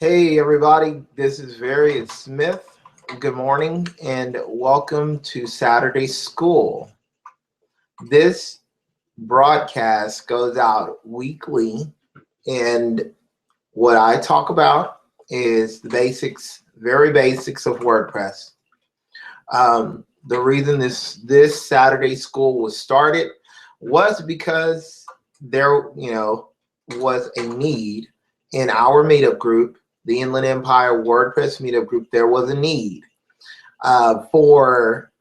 Hey everybody, this is Various Smith. Good morning and welcome to Saturday School. This broadcast goes out weekly, and what I talk about is the basics, very basics of WordPress. The reason this Saturday School was started was because there, was a need in our meetup group, the Inland Empire WordPress meetup group. There was a need for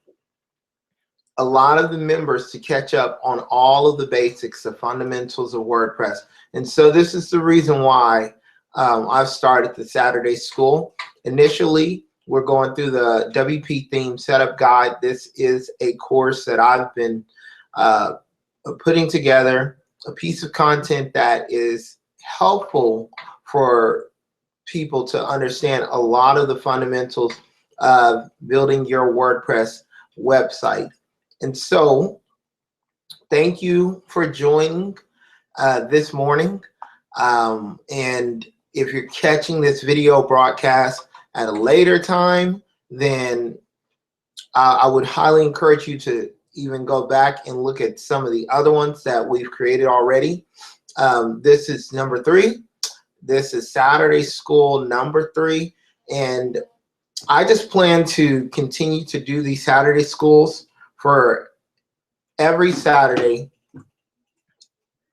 a lot of the members to catch up on all of the basics, the fundamentals of WordPress. And so this is the reason why I've started the Saturday School. Initially, we're going through the WP theme setup guide. This is a course that I've been putting together, a piece of content that is helpful for people to understand a lot of the fundamentals of building your WordPress website. And so thank you for joining this morning. And if you're catching this video broadcast at a later time, then I would highly encourage you to even go back and look at some of the other ones that we've created already. This is number 3. This is Saturday School number 3. And I just plan to continue to do these Saturday schools for every Saturday,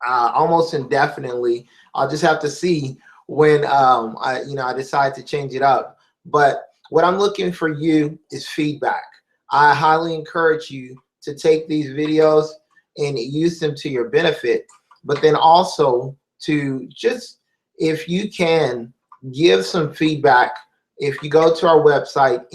almost indefinitely. I'll just have to see when I decide to change it up. But what I'm looking for you is feedback. I highly encourage you to take these videos and use them to your benefit, but then also to just, if you can, give some feedback. If you go to our website,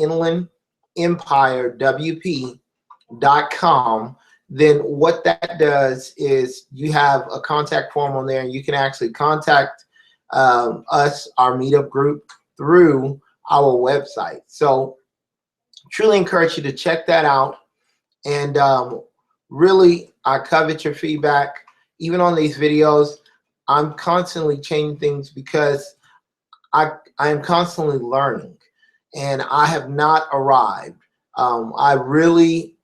inlandempirewp.com, then what that does is you have a contact form on there, and you can actually contact us, our meetup group, through our website. So truly encourage you to check that out. And really, I covet your feedback. Even on these videos, I'm constantly changing things because I am constantly learning, and I have not arrived. I really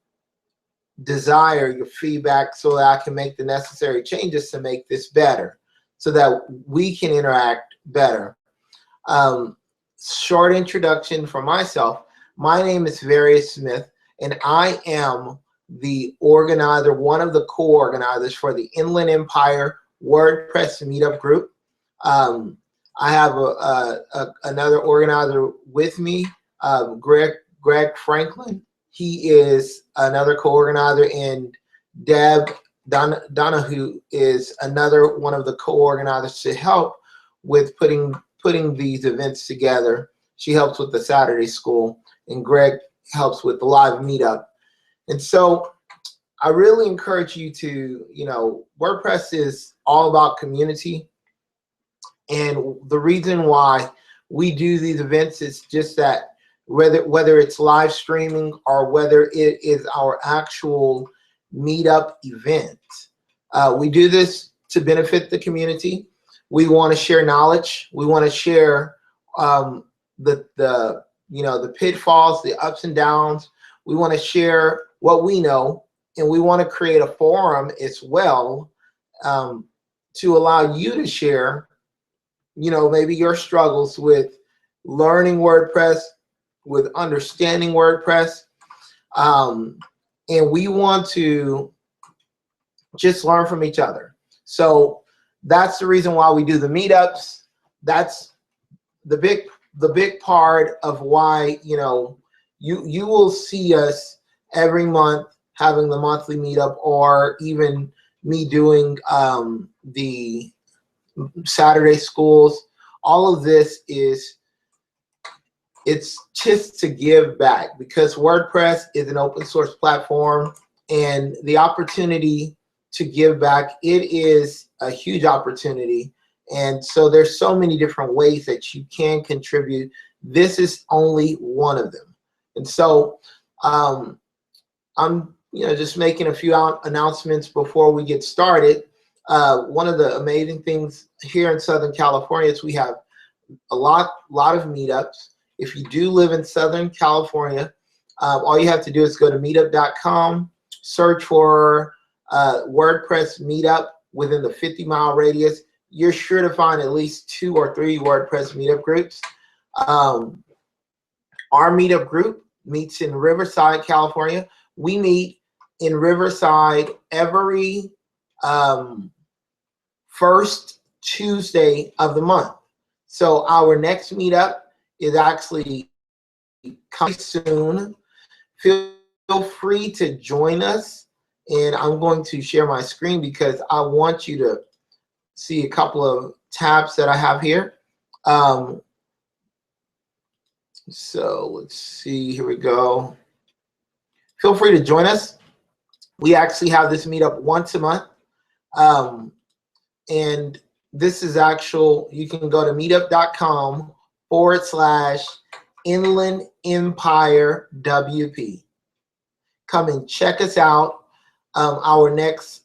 desire your feedback so that I can make the necessary changes to make this better, so that we can interact better. Short introduction for myself. My name is Various Smith, and I am the organizer, one of the co-organizers for the Inland Empire WordPress meetup group. I have another organizer with me, Greg Franklin. He is another co-organizer, and Deb Donahue is another one of the co-organizers to help with putting these events together. She helps with the Saturday School, and Greg helps with the live meetup. And so I really encourage you to, WordPress is all about community. And the reason why we do these events is just that whether it's live streaming or whether it is our actual meetup event, we do this to benefit the community. We want to share knowledge. We want to share the pitfalls, the ups and downs. We want to share what we know, and we want to create a forum as well to allow you to share, maybe your struggles with learning WordPress, with understanding WordPress, and we want to just learn from each other. So that's the reason why we do the meetups. That's the big part of why you will see us every month having the monthly meetup, or even me doing the Saturday schools. All of this it's just to give back, because WordPress is an open source platform, and the opportunity to give back, it is a huge opportunity. And so there's so many different ways that you can contribute. This is only one of them. And so I'm just making a few announcements before we get started. One of the amazing things here in Southern California is we have a lot of meetups. If you do live in Southern California, all you have to do is go to meetup.com, search for WordPress meetup within the 50-mile radius. You're sure to find at least 2 or 3 WordPress meetup groups. Our meetup group meets in Riverside, California. We meet in Riverside every first Tuesday of the month. So our next meetup is actually coming soon. Feel free to join us, and I'm going to share my screen because I want you to see a couple of tabs that I have here. So let's see, here we go. Feel free to join us. We actually have this meetup once a month. And this is actual, you can go to meetup.com/Inland Empire WP. Come and check us out. Our next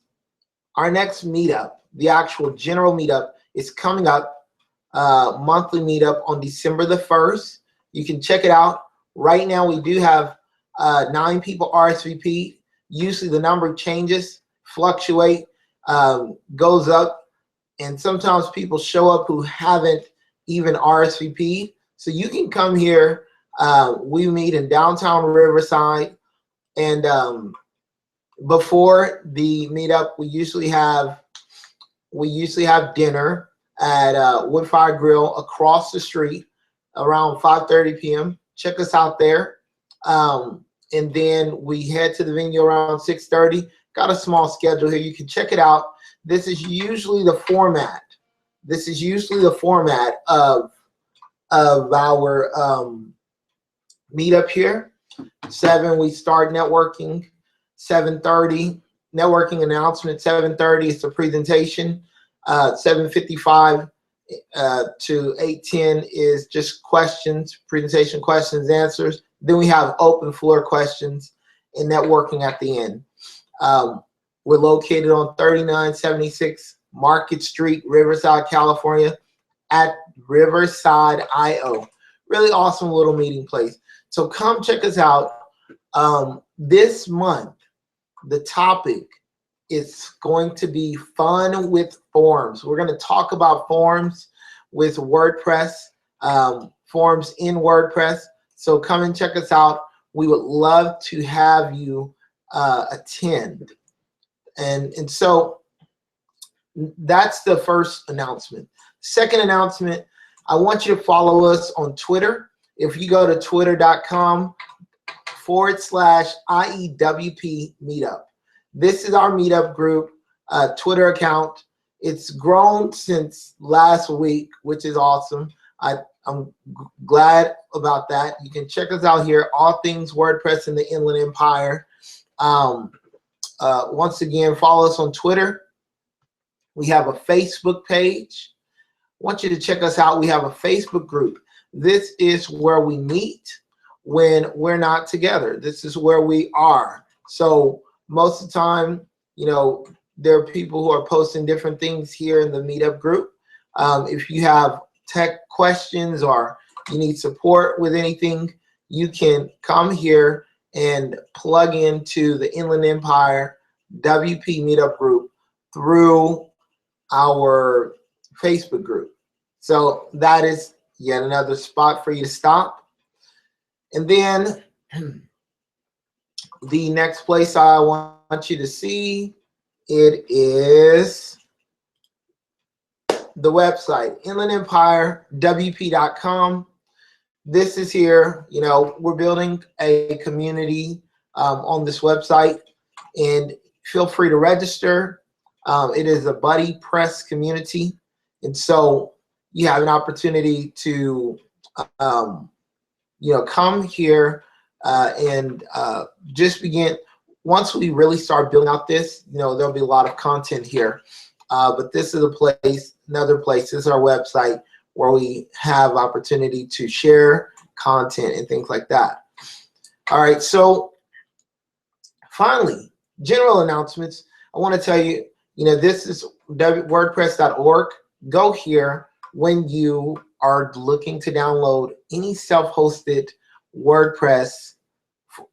meetup, the actual general meetup, is coming up, monthly meetup on December the 1st. You can check it out. Right now we do have 9 people RSVP. Usually the number changes, fluctuate, goes up, and sometimes people show up who haven't even RSVP'd. So you can come here. We meet in downtown Riverside, and before the meetup, we usually have dinner at Woodfire Grill across the street around 5:30 p.m. Check us out there. And then we head to the venue around 6:30. Got a small schedule here. You can check it out. This is usually the format. This is usually the format of our meetup here. 7, we start networking. 7:30, networking announcement. 7:30 is the presentation. 7:55 to 8:10 is just questions, presentation, questions, answers. Then we have open floor questions and networking at the end. We're located on 3976 Market Street, Riverside, California, at Riverside IO. Really awesome little meeting place. So come check us out. This month, the topic is going to be fun with forms. We're going to talk about forms with WordPress, forms in WordPress. So come and check us out. We would love to have you attend. And so that's the first announcement. Second announcement, I want you to follow us on Twitter. If you go to twitter.com/IEWP meetup. This is our meetup group Twitter account. It's grown since last week, which is awesome. I'm glad about that. You can check us out here, all things WordPress in the Inland Empire. Once again, follow us on Twitter. We have a Facebook page. I want you to check us out. We have a Facebook group. This is where we meet when we're not together. This is where we are. So most of the time, you know, there are people who are posting different things here in the meetup group. If you have tech questions or you need support with anything, you can come here and plug into the Inland Empire WP meetup group through our Facebook group. So that is yet another spot for you to stop. And then the next place I want you to see, it is the website, inlandempirewp.com. This is here, you know, we're building a community on this website, and feel free to register. It is a buddy press community, and so you have an opportunity to, you know, come here and just begin. Once we really start building out this, you know, there'll be a lot of content here. But this is a place, another place. This is our website where we have opportunity to share content and things like that. All right, so finally, general announcements. I want to tell you, you know, this is WordPress.org. Go here when you are looking to download any self-hosted WordPress,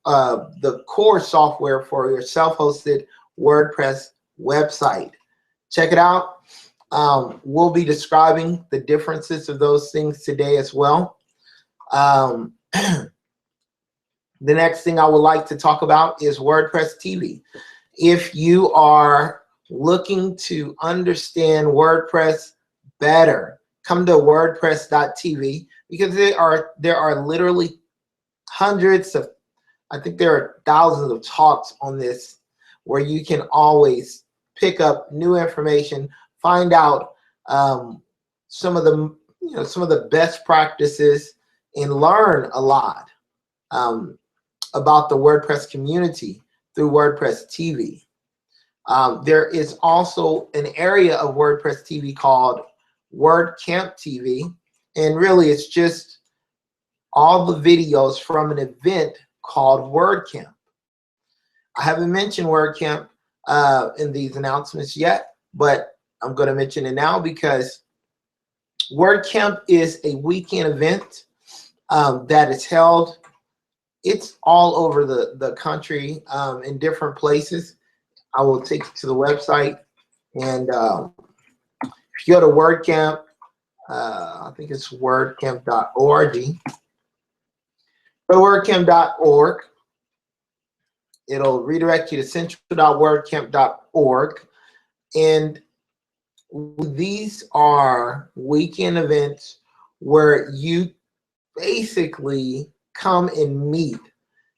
the core software for your self-hosted WordPress website. Check it out. We'll be describing the differences of those things today as well. The next thing I would like to talk about is WordPress TV. If you are looking to understand WordPress better, come to WordPress.tv, because there are literally hundreds of, I think there are thousands of talks on this, where you can always pick up new information, find out some of the best practices, and learn a lot about the WordPress community through WordPress TV. There is also an area of WordPress TV called WordCamp TV, and really it's just all the videos from an event called WordCamp. I haven't mentioned WordCamp in these announcements yet, but I'm going to mention it now because WordCamp is a weekend event that is held. It's all over the country in different places. I will take you to the website, and if you go to WordCamp, I think it's wordcamp.org. Go to wordcamp.org. It'll redirect you to central.wordcamp.org. And these are weekend events where you basically come and meet,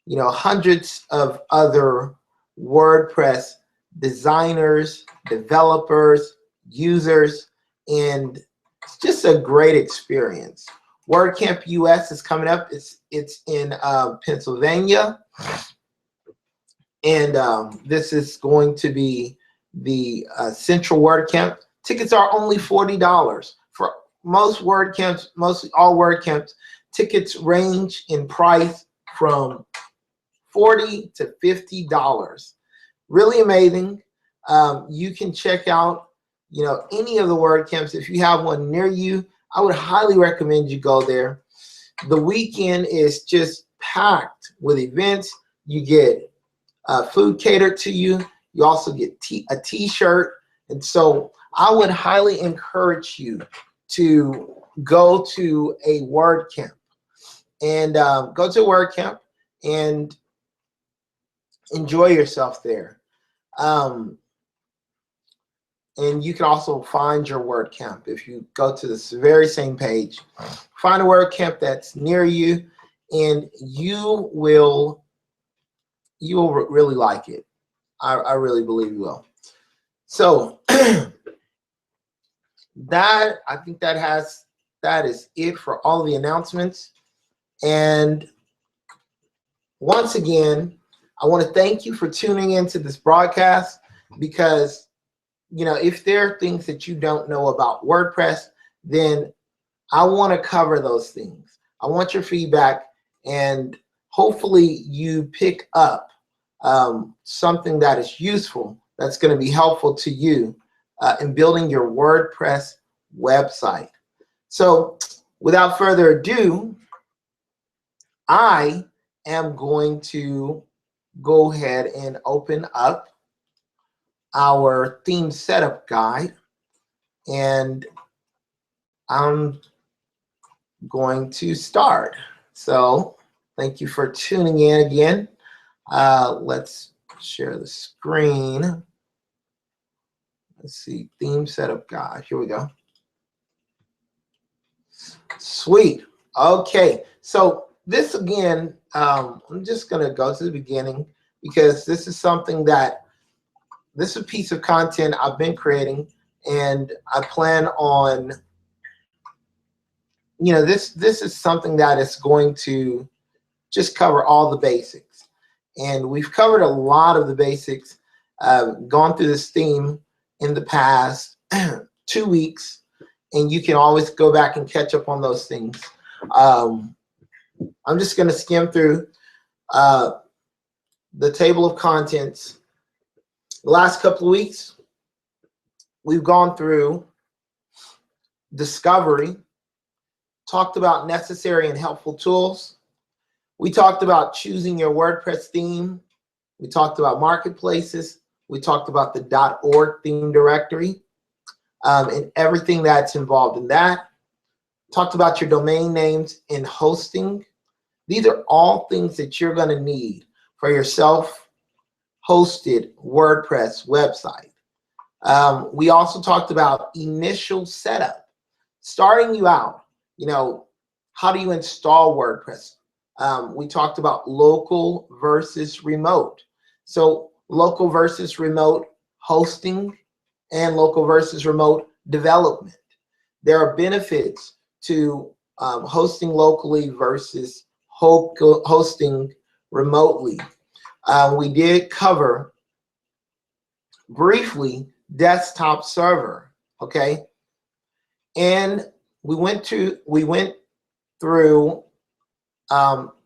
hundreds of other WordPress designers, developers, users, and it's just a great experience. WordCamp US is coming up. It's in Pennsylvania, and this is going to be the Central WordCamp. Tickets are only $40 for most WordCamps. Mostly all WordCamps, tickets range in price from $40 to $50. Really amazing. You can check out, any of the WordCamps. If you have one near you, I would highly recommend you go there. The weekend is just packed with events. You get food catered to you. You also get a t-shirt. And so I would highly encourage you to go to a WordCamp and go to a WordCamp and enjoy yourself there. And you can also find your WordCamp if you go to this very same page. Find a WordCamp that's near you, and you will really like it. I really believe you will. So I think that is it for all the announcements. And once again, I want to thank you for tuning into this broadcast, because if there are things that you don't know about WordPress, then I want to cover those things. I want your feedback, and hopefully you pick up something that is useful, that's going to be helpful to you in building your WordPress website. So without further ado, I am going to go ahead and open up our theme setup guide, and I'm going to start. So thank you for tuning in again. Let's share the screen. Let's see, theme setup guide. Here we go. Sweet. Okay, so this again, I'm just going to go to the beginning, because this is something that this is a piece of content I've been creating, and I plan on, this is something that is going to just cover all the basics. And we've covered a lot of the basics, gone through this theme in the past 2 weeks, and you can always go back and catch up on those things. I'm just going to skim through the table of contents. The last couple of weeks, we've gone through discovery, talked about necessary and helpful tools. We talked about choosing your WordPress theme. We talked about marketplaces. We talked about the .org theme directory and everything that's involved in that. Talked about your domain names and hosting. These are all things that you're going to need for your self-hosted WordPress website. We also talked about initial setup, starting you out. You know, how do you install WordPress? We talked about local versus remote. So local versus remote hosting and local versus remote development. There are benefits to hosting locally versus hosting remotely. We did cover briefly desktop server, okay? And we went through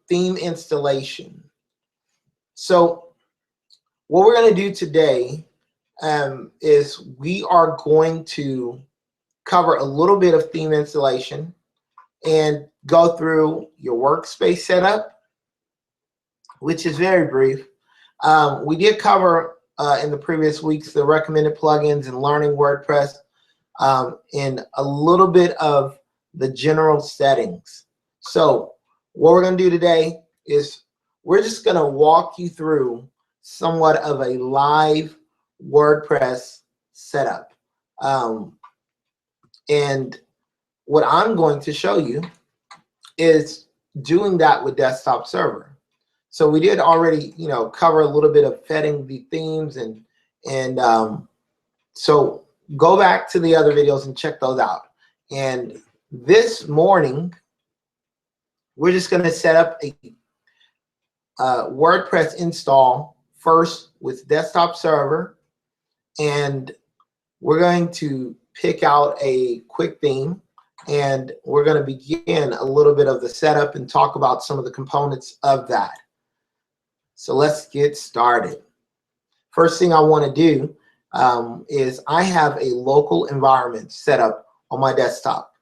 theme installation. So what we're going to do today is we are going to cover a little bit of theme installation and go through your workspace setup, which is very brief. We did cover in the previous weeks the recommended plugins and learning WordPress and a little bit of the general settings. So what we're going to do today is we're just going to walk you through somewhat of a live WordPress setup. And what I'm going to show you is doing that with DesktopServer. So we did already, you know, cover a little bit of vetting the themes and so go back to the other videos and check those out. And this morning, we're just going to set up a WordPress install first with DesktopServer, and we're going to pick out a quick theme, and we're going to begin a little bit of the setup and talk about some of the components of that. So let's get started. First thing I want to do is I have a local environment set up on my desktop.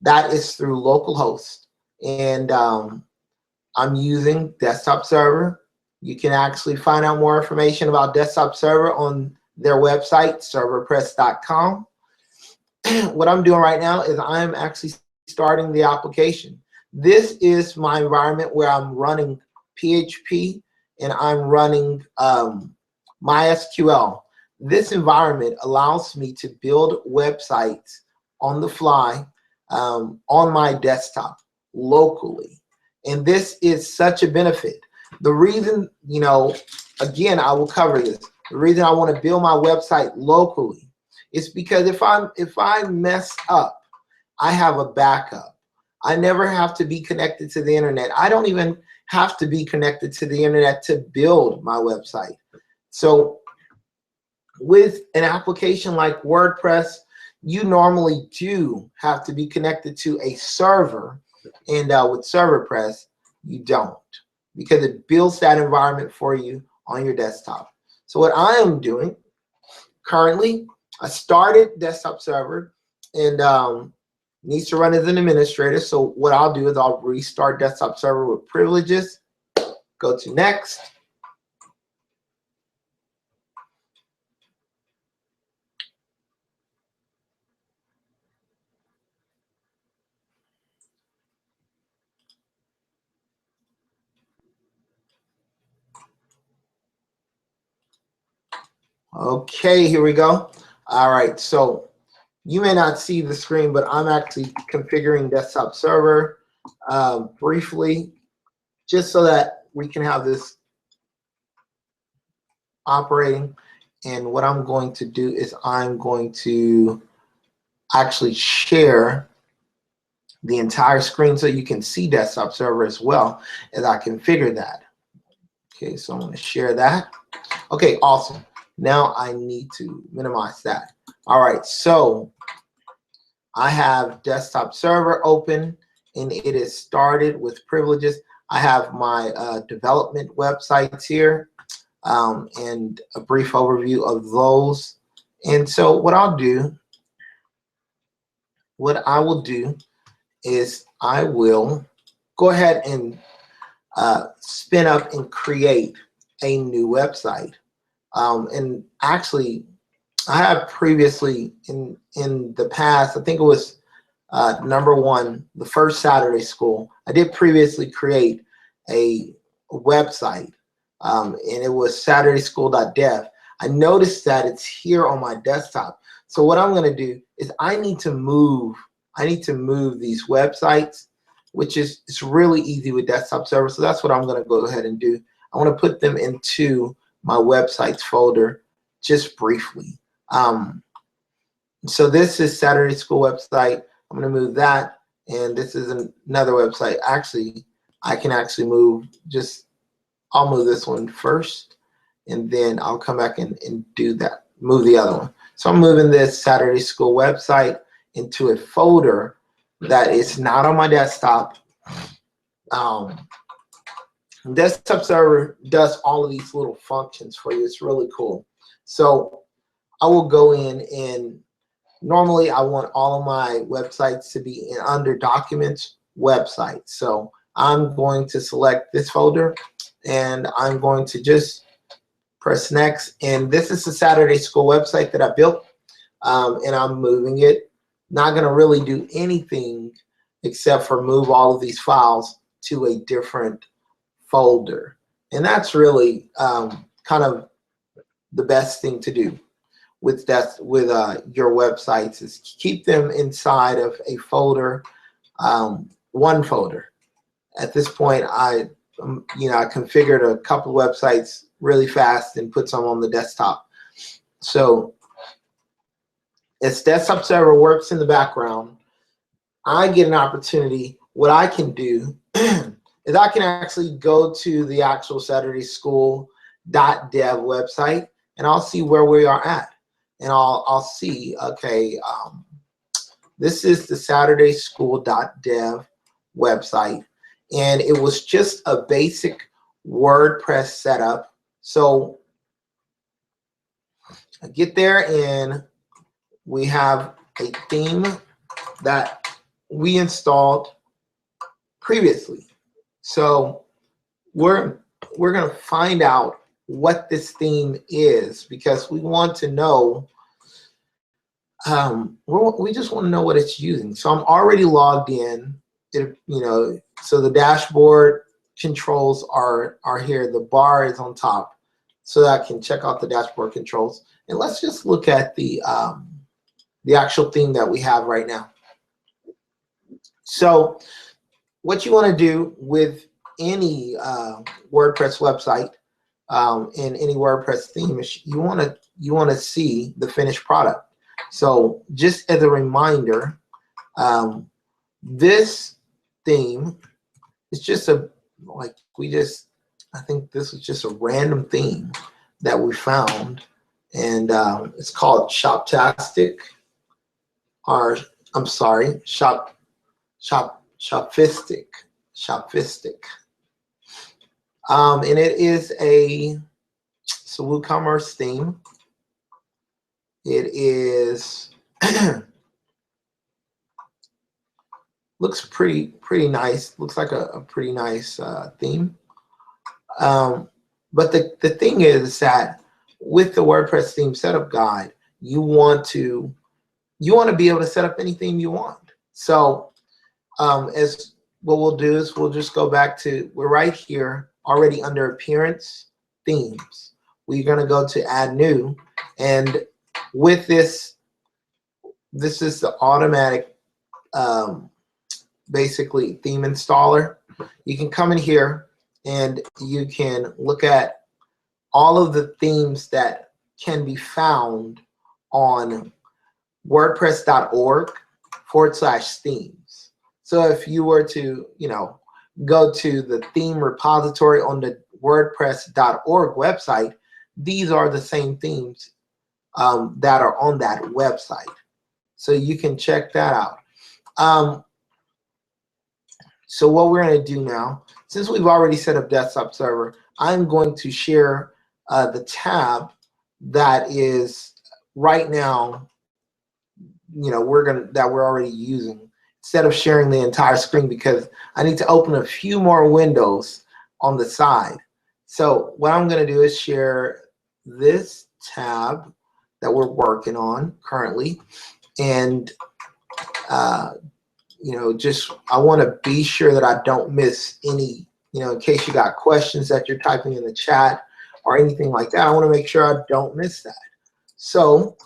That is through localhost, and I'm using DesktopServer. You can actually find out more information about DesktopServer on their website, serverpress.com. What I'm doing right now is I'm actually starting the application. This is my environment where I'm running PHP and I'm running MySQL. This environment allows me to build websites on the fly on my desktop locally. And this is such a benefit. The reason, you know, again, I will cover this. The reason I want to build my website locally is because if I mess up, I have a backup. I never have to be connected to the internet. I don't even have to be connected to the internet to build my website. So with an application like WordPress, you normally do have to be connected to a server, and with ServerPress, you don't, because it builds that environment for you on your desktop. So what I am doing currently, I started DesktopServer and needs to run as an administrator. So what I'll do is I'll restart DesktopServer with privileges, go to next. Okay, here we go. All right, so you may not see the screen, but I'm actually configuring DesktopServer briefly, just so that we can have this operating. And what I'm going to do is I'm going to actually share the entire screen so you can see DesktopServer as well as I configure that. Okay, so I'm going to share that. Okay, awesome. Now I need to minimize that. All right, so I have DesktopServer open and it is started with privileges. I have my development websites here and a brief overview of those. And so what I will do is I will go ahead and spin up and create a new website. And actually, I have previously in the past, I think it was number one, the first Saturday school, I did previously create a website, and it was saturdayschool.dev. I noticed that it's here on my desktop. So what I'm going to do is I need to move these websites, which is it's really easy with DesktopServer. So that's what I'm going to go ahead and do. I want to put them into my websites folder just briefly. So this is Saturday School website. I'm going to move that, and this is another website. Actually, I can actually move I'll move this one first, and then I'll come back and do that, move the other one. So I'm moving this Saturday School website into a folder that is not on my desktop. DesktopServer does all of these little functions for you. It's really cool. So I will go in, and normally I want all of my websites to be under Documents, Websites. So I'm going to select this folder, and I'm going to just press next. And this is the Saturday School website that I built, and I'm moving it. Not going to really do anything except for move all of these files to a different folder. And that's really kind of the best thing to do with your websites, is keep them inside of a folder, one folder. At this point, I configured a couple of websites really fast and put some on the desktop. So as DesktopServer works in the background, I get an opportunity. What I can do is I can actually go to the actual Saturday School .dev website, and I'll see where we are at. And I'll see, okay, this is the Saturday School .dev website, and it was just a basic WordPress setup. So I get there, and we have a theme that we installed previously. So we're going to find out what this theme is, because we want to know, we just want to know what it's using. So I'm already logged in. So the dashboard controls are here. The bar is on top, so that I can check out the dashboard controls. And let's just look at the actual theme that we have right now. So what you want to do with any WordPress website and any WordPress theme is you want to see the finished product. So just as a reminder, this theme is just I think this was just a random theme that we found, and it's called Shoptastic, or I'm sorry, Shopfistic. And it is a WooCommerce theme. It is looks pretty nice. Looks like a pretty nice theme. But the thing is that with the WordPress theme setup guide, you want to be able to set up anything you want. So as what we'll do is we'll just go back to, we're right here already under Appearance, Themes. We're going to go to Add New, and with this is the automatic basically theme installer. You can come in here and you can look at all of the themes that can be found on WordPress.org/themes. So if you were to, go to the theme repository on the WordPress.org website, these are the same themes that are on that website. So you can check that out. So what we're going to do now, since we've already set up DesktopServer, I'm going to share the tab that is right now, that we're already using. instead of sharing the entire screen because I need to open a few more windows on the side. So what I'm going to do is share this tab that we're working on currently, and you know, just I want to be sure that I don't miss any, you know, in case you got questions that you're typing in the chat or anything like that. I want to make sure I don't miss that. So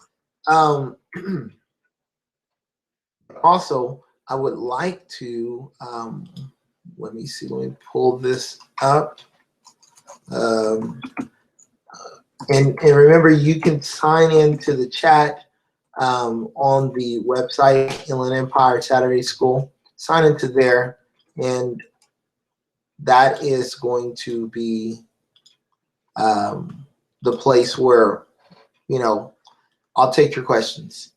also, I would like to, let me see, let me pull this up. And remember, you can sign into the chat on the website, Inland Empire Saturday School. Sign into there, and that is going to be the place where, you know, I'll take your questions.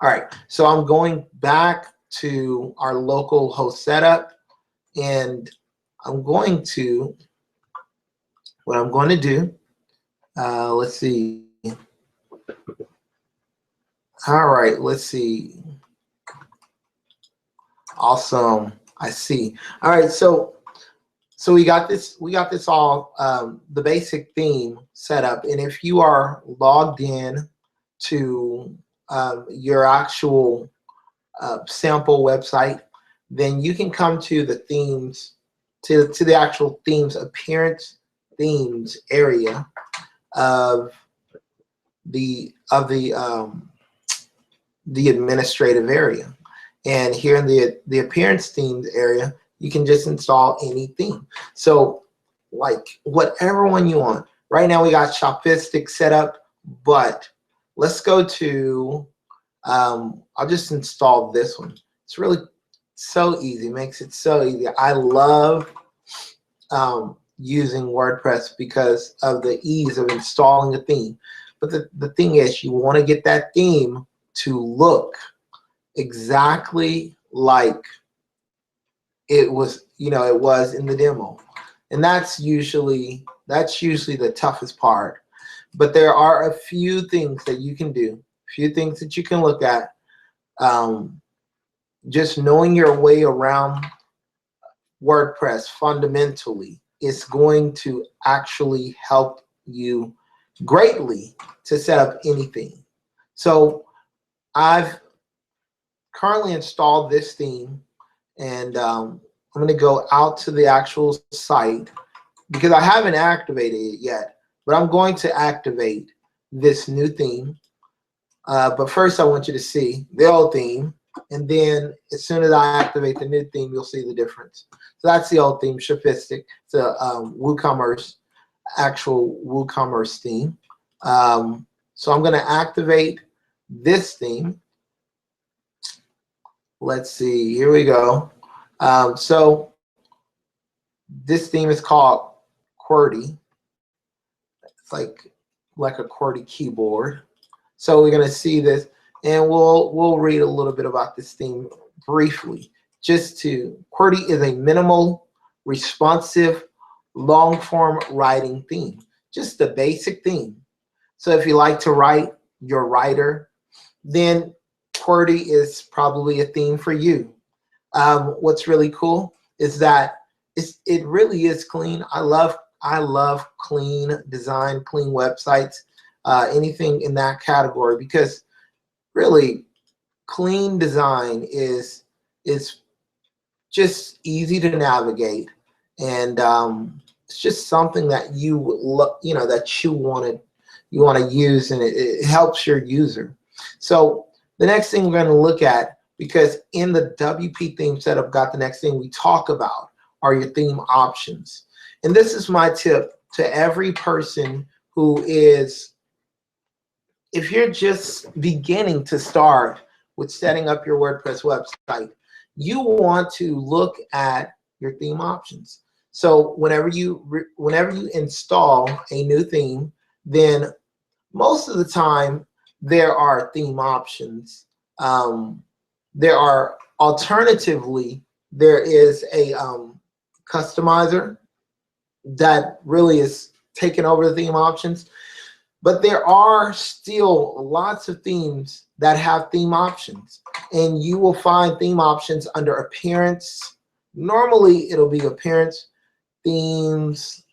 All right, so I'm going back to our local host setup, and I'm going to, what I'm going to do, let's see. All right, let's see. Awesome, I see. All right, so we got this all, the basic theme set up, and if you are logged in to your actual sample website, then you can come to the themes, to the actual themes, appearance themes area of the administrative area. And here in the appearance themes area, you can just install any theme. So like whatever one you want. Right now we got Shopistic set up, but let's go to, I'll just install this one. It's really so easy, makes it so easy. I love using WordPress because of the ease of installing a theme. But the thing is, you want to get that theme to look exactly like it was, you know, it was in the demo. And that's usually the toughest part. But there are a few things that you can do, a few things that you can look at. Just knowing your way around WordPress fundamentally is going to actually help you greatly to set up anything. So I've currently installed this theme, and I'm going to go out to the actual site because I haven't activated it yet, but I'm going to activate this new theme. But first I want you to see the old theme, and then as soon as I activate the new theme, you'll see the difference. So that's the old theme, Shopistic. It's a WooCommerce, actual WooCommerce theme. So I'm going to activate this theme. Let's see, here we go. So this theme is called QWERTY. It's like a QWERTY keyboard. So we're going to see this, and we'll read a little bit about this theme briefly. QWERTY is a minimal, responsive, long-form writing theme. Just the basic theme. So if you like to write, you're a writer, then QWERTY is probably a theme for you. What's really cool is that it really is clean. I love clean design, clean websites, anything in that category, because really clean design is just easy to navigate, and it's just something that you want to use, and it helps your user. So the next thing we're going to look at, because in the WP theme setup got the next thing we talk about are your theme options. And this is my tip to every person who is, if you're just beginning to start with setting up your WordPress website, you want to look at your theme options. So whenever you install a new theme, then most of the time there are theme options. There are, alternatively, there is a customizer that really is taking over the theme options. But there are still lots of themes that have theme options. and you will find theme options under appearance. Normally it'll be appearance, themes,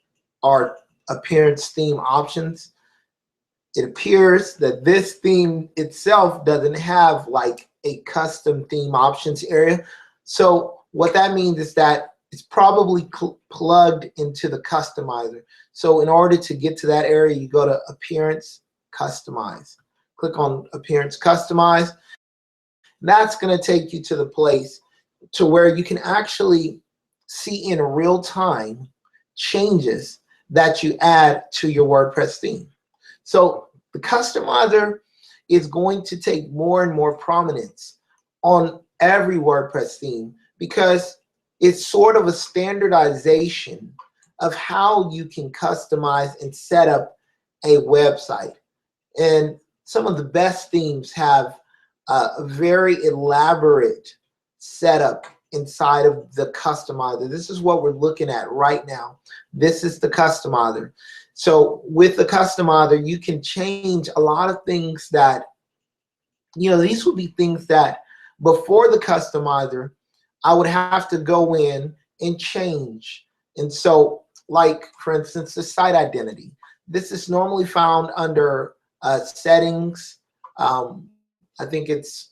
or appearance theme options. It appears that this theme itself doesn't have like a custom theme options area. So what that means is that it's probably plugged into the customizer. So in order to get to that area, you go to Appearance, Customize. Click on Appearance, Customize. That's going to take you to the place to where you can actually see in real time changes that you add to your WordPress theme. So the customizer is going to take more and more prominence on every WordPress theme because it's sort of a standardization of how you can customize and set up a website. And some of the best themes have a very elaborate setup inside of the customizer. This is what we're looking at right now. This is the customizer. So with the customizer, you can change a lot of things that, you know, these would be things that before the customizer, I would have to go in and change. And so, like, for instance, the site identity. This is normally found under settings. I think it's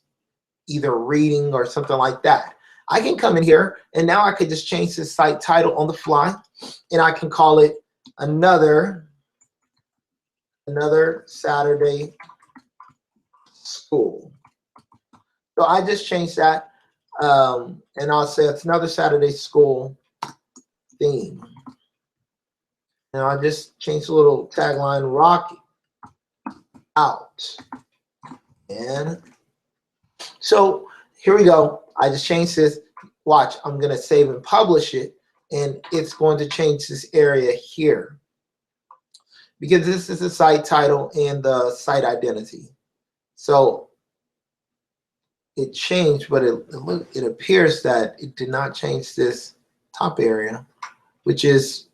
either reading or something like that. I can come in here and now I could just change the site title on the fly, and I can call it another Saturday school. So I just changed that, and I'll say it's another Saturday school theme. And I'll just change the little tagline, rock out. And so here we go. I just changed this. Watch, I'm going to save and publish it, and it's going to change this area here because this is the site title and the site identity. So it changed, but it appears that it did not change this top area, which is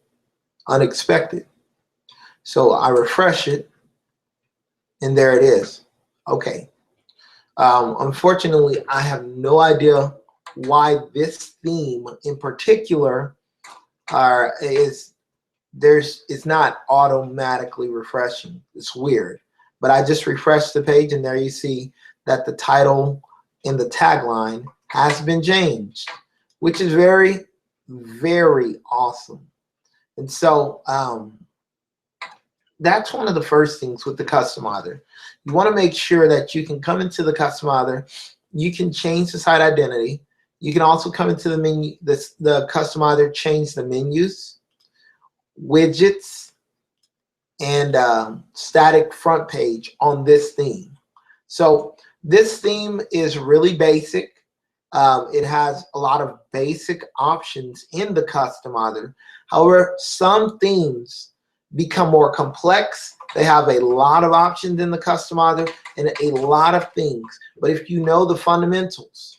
unexpected. So I refresh it, and there it is. Okay. Unfortunately, I have no idea why this theme in particular is not automatically refreshing. It's weird, but I just refreshed the page, and there you see that the title and the tagline has been changed, which is very, very awesome. And so that's one of the first things with the customizer. You want to make sure that you can come into the customizer, you can change the site identity. You can also come into the menu, the customizer, change the menus, widgets, and static front page on this theme. So this theme is really basic. It has a lot of basic options in the customizer. However, some themes become more complex. They have a lot of options in the customizer and a lot of things. But if you know the fundamentals,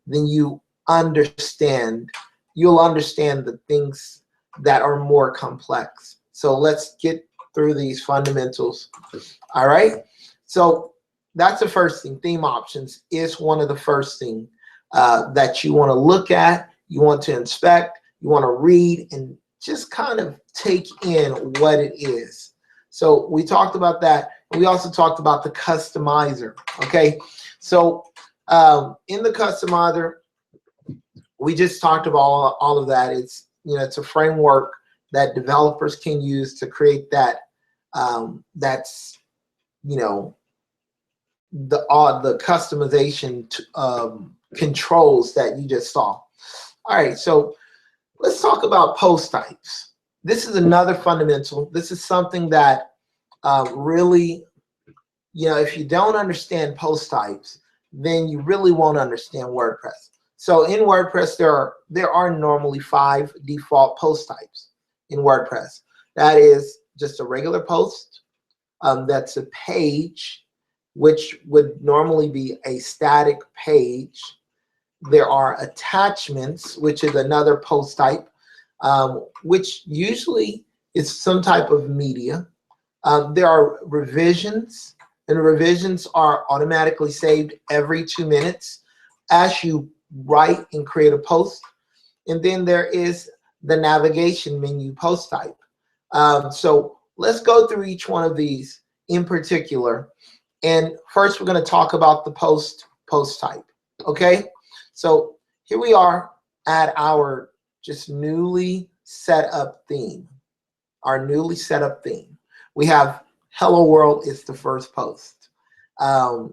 then you'll understand the things that are more complex. So let's get through these fundamentals. All right. So that's the first thing. Theme options is one of the first things that you want to look at, you want to inspect, you want to read, and just kind of take in what it is. So we talked about that. We also talked about the customizer. Okay. So in the customizer, we just talked about all of that. It's, you know, it's a framework that developers can use to create that. That's, you know, the customization controls that you just saw. All right, so let's talk about post types. This is another fundamental. This is something that really, you know, if you don't understand post types, then you really won't understand WordPress. So in WordPress, there are normally 5 default post types in WordPress. That is just a regular post. That's a page, which would normally be a static page. There are attachments, which is another post type, which usually is some type of media. There are revisions, and revisions are automatically saved every 2 minutes as you write and create a post. And then there is the navigation menu post type. So let's go through each one of these in particular. And first we're going to talk about the post type. Okay, so here we are at our just newly set up theme. Our newly set up theme. We have Hello World is the first post. I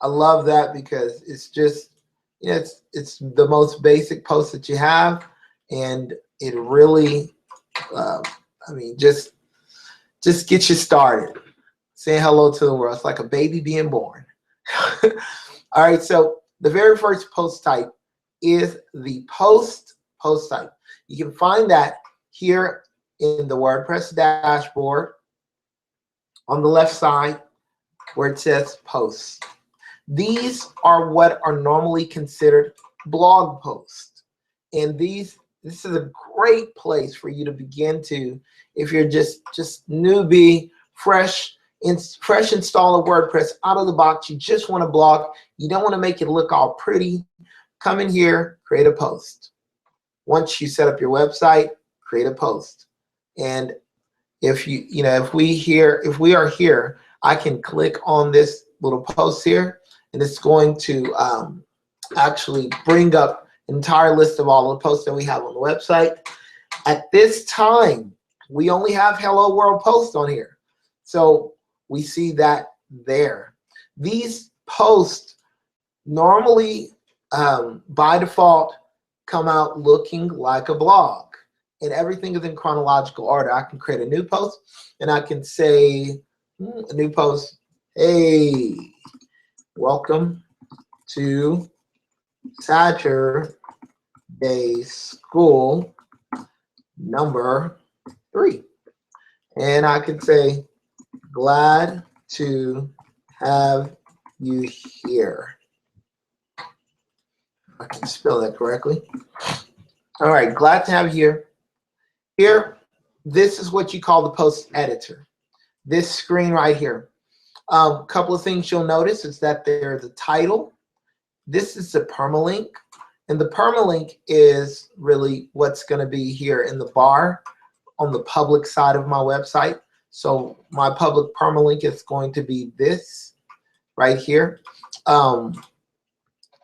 love that because it's just, you know, it's the most basic post that you have, and it really, I mean, just get you started. Saying hello to the world. It's like a baby being born. All right, so the very first post type is the post type. You can find that here in the WordPress dashboard on the left side where it says posts. These are what are normally considered blog posts. And this is a great place for you to begin to, if you're just newbie, fresh install of WordPress out of the box, you just want to blog, you don't want to make it look all pretty, come in here, create a post. Once you set up your website, create a post. And if if we are here, I can click on this little post here, and it's going to actually bring up an entire list of all the posts that we have on the website. At this time, we only have Hello World posts on here. So we see that there. These posts normally, by default, come out looking like a blog. And everything is in chronological order. I can create a new post, and I can say, a new post, hey, welcome to Saturday School number 3. And I can say, glad to have you here. I can spell that correctly. All right, glad to have you here. Here, this is what you call the post editor. This screen right here. A couple of things you'll notice is that there's a title. This is the permalink. And the permalink is really what's going to be here in the bar on the public side of my website. So my public permalink is going to be this right here. And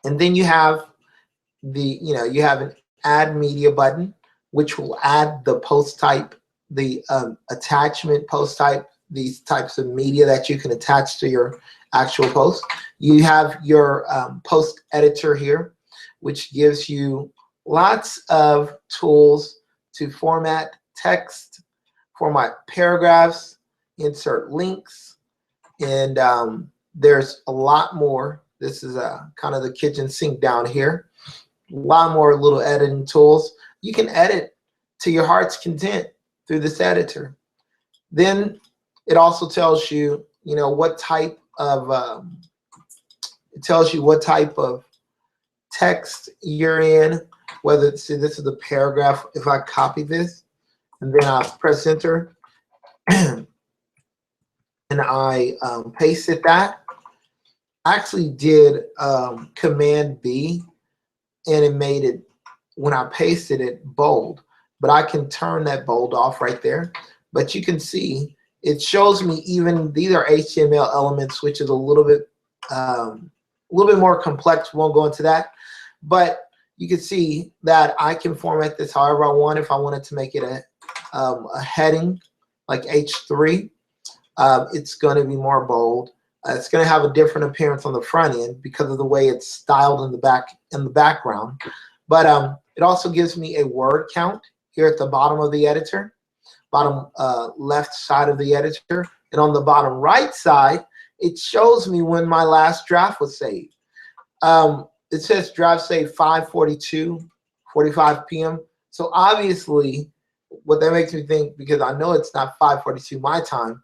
then you have you have an add media button, which will add the post type, the attachment post type, these types of media that you can attach to your actual post. You have your post editor here, which gives you lots of tools to format text, format paragraphs, insert links, and there's a lot more. This is kind of the kitchen sink down here. A lot more little editing tools. You can edit to your heart's content through this editor. Then it also tells you, what type of text you're in. Whether it's, see, this is the paragraph. If I copy this and then I press enter and I pasted that, I actually did Command B, and it made it, when I pasted it, bold. But I can turn that bold off right there. But you can see it shows me even these are HTML elements, which is a little bit more complex. We won't go into that. But you can see that I can format this however I want. If I wanted to make it a heading like H3, it's going to be more bold. It's going to have a different appearance on the front end because of the way it's styled in the background. But it also gives me a word count here at the bottom of the editor, bottom left side of the editor, and on the bottom right side, it shows me when my last draft was saved. It says draft saved 5:45 p.m. So obviously, what that makes me think, because I know it's not 5:42 my time,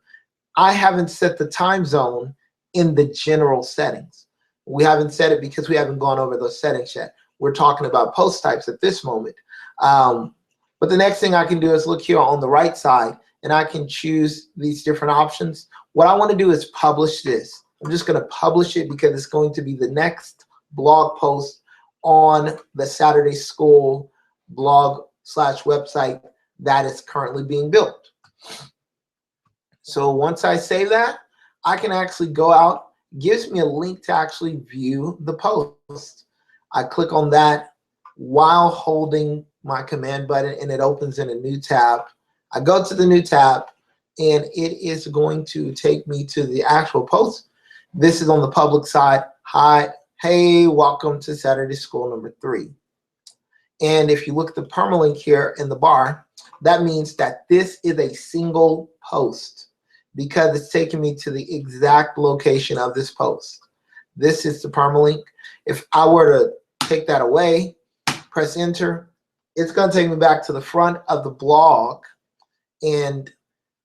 I haven't set the time zone in the general settings. We haven't set it because we haven't gone over those settings yet. We're talking about post types at this moment. But the next thing I can do is look here on the right side, and I can choose these different options. what I want to do is publish this. I'm just going to publish it because it's going to be the next blog post on the Saturday School blog/website that is currently being built. So once I save that, I can actually go out. It gives me a link to actually view the post. I click on that while holding my command button, and it opens in a new tab. I go to the new tab, and it is going to take me to the actual post. This is on the public side. Hi, hey, welcome to Saturday School number 3. And if you look at the permalink here in the bar, that means that this is a single post because it's taking me to the exact location of this post. This is the permalink. If I were to take that away, press enter, it's going to take me back to the front of the blog, and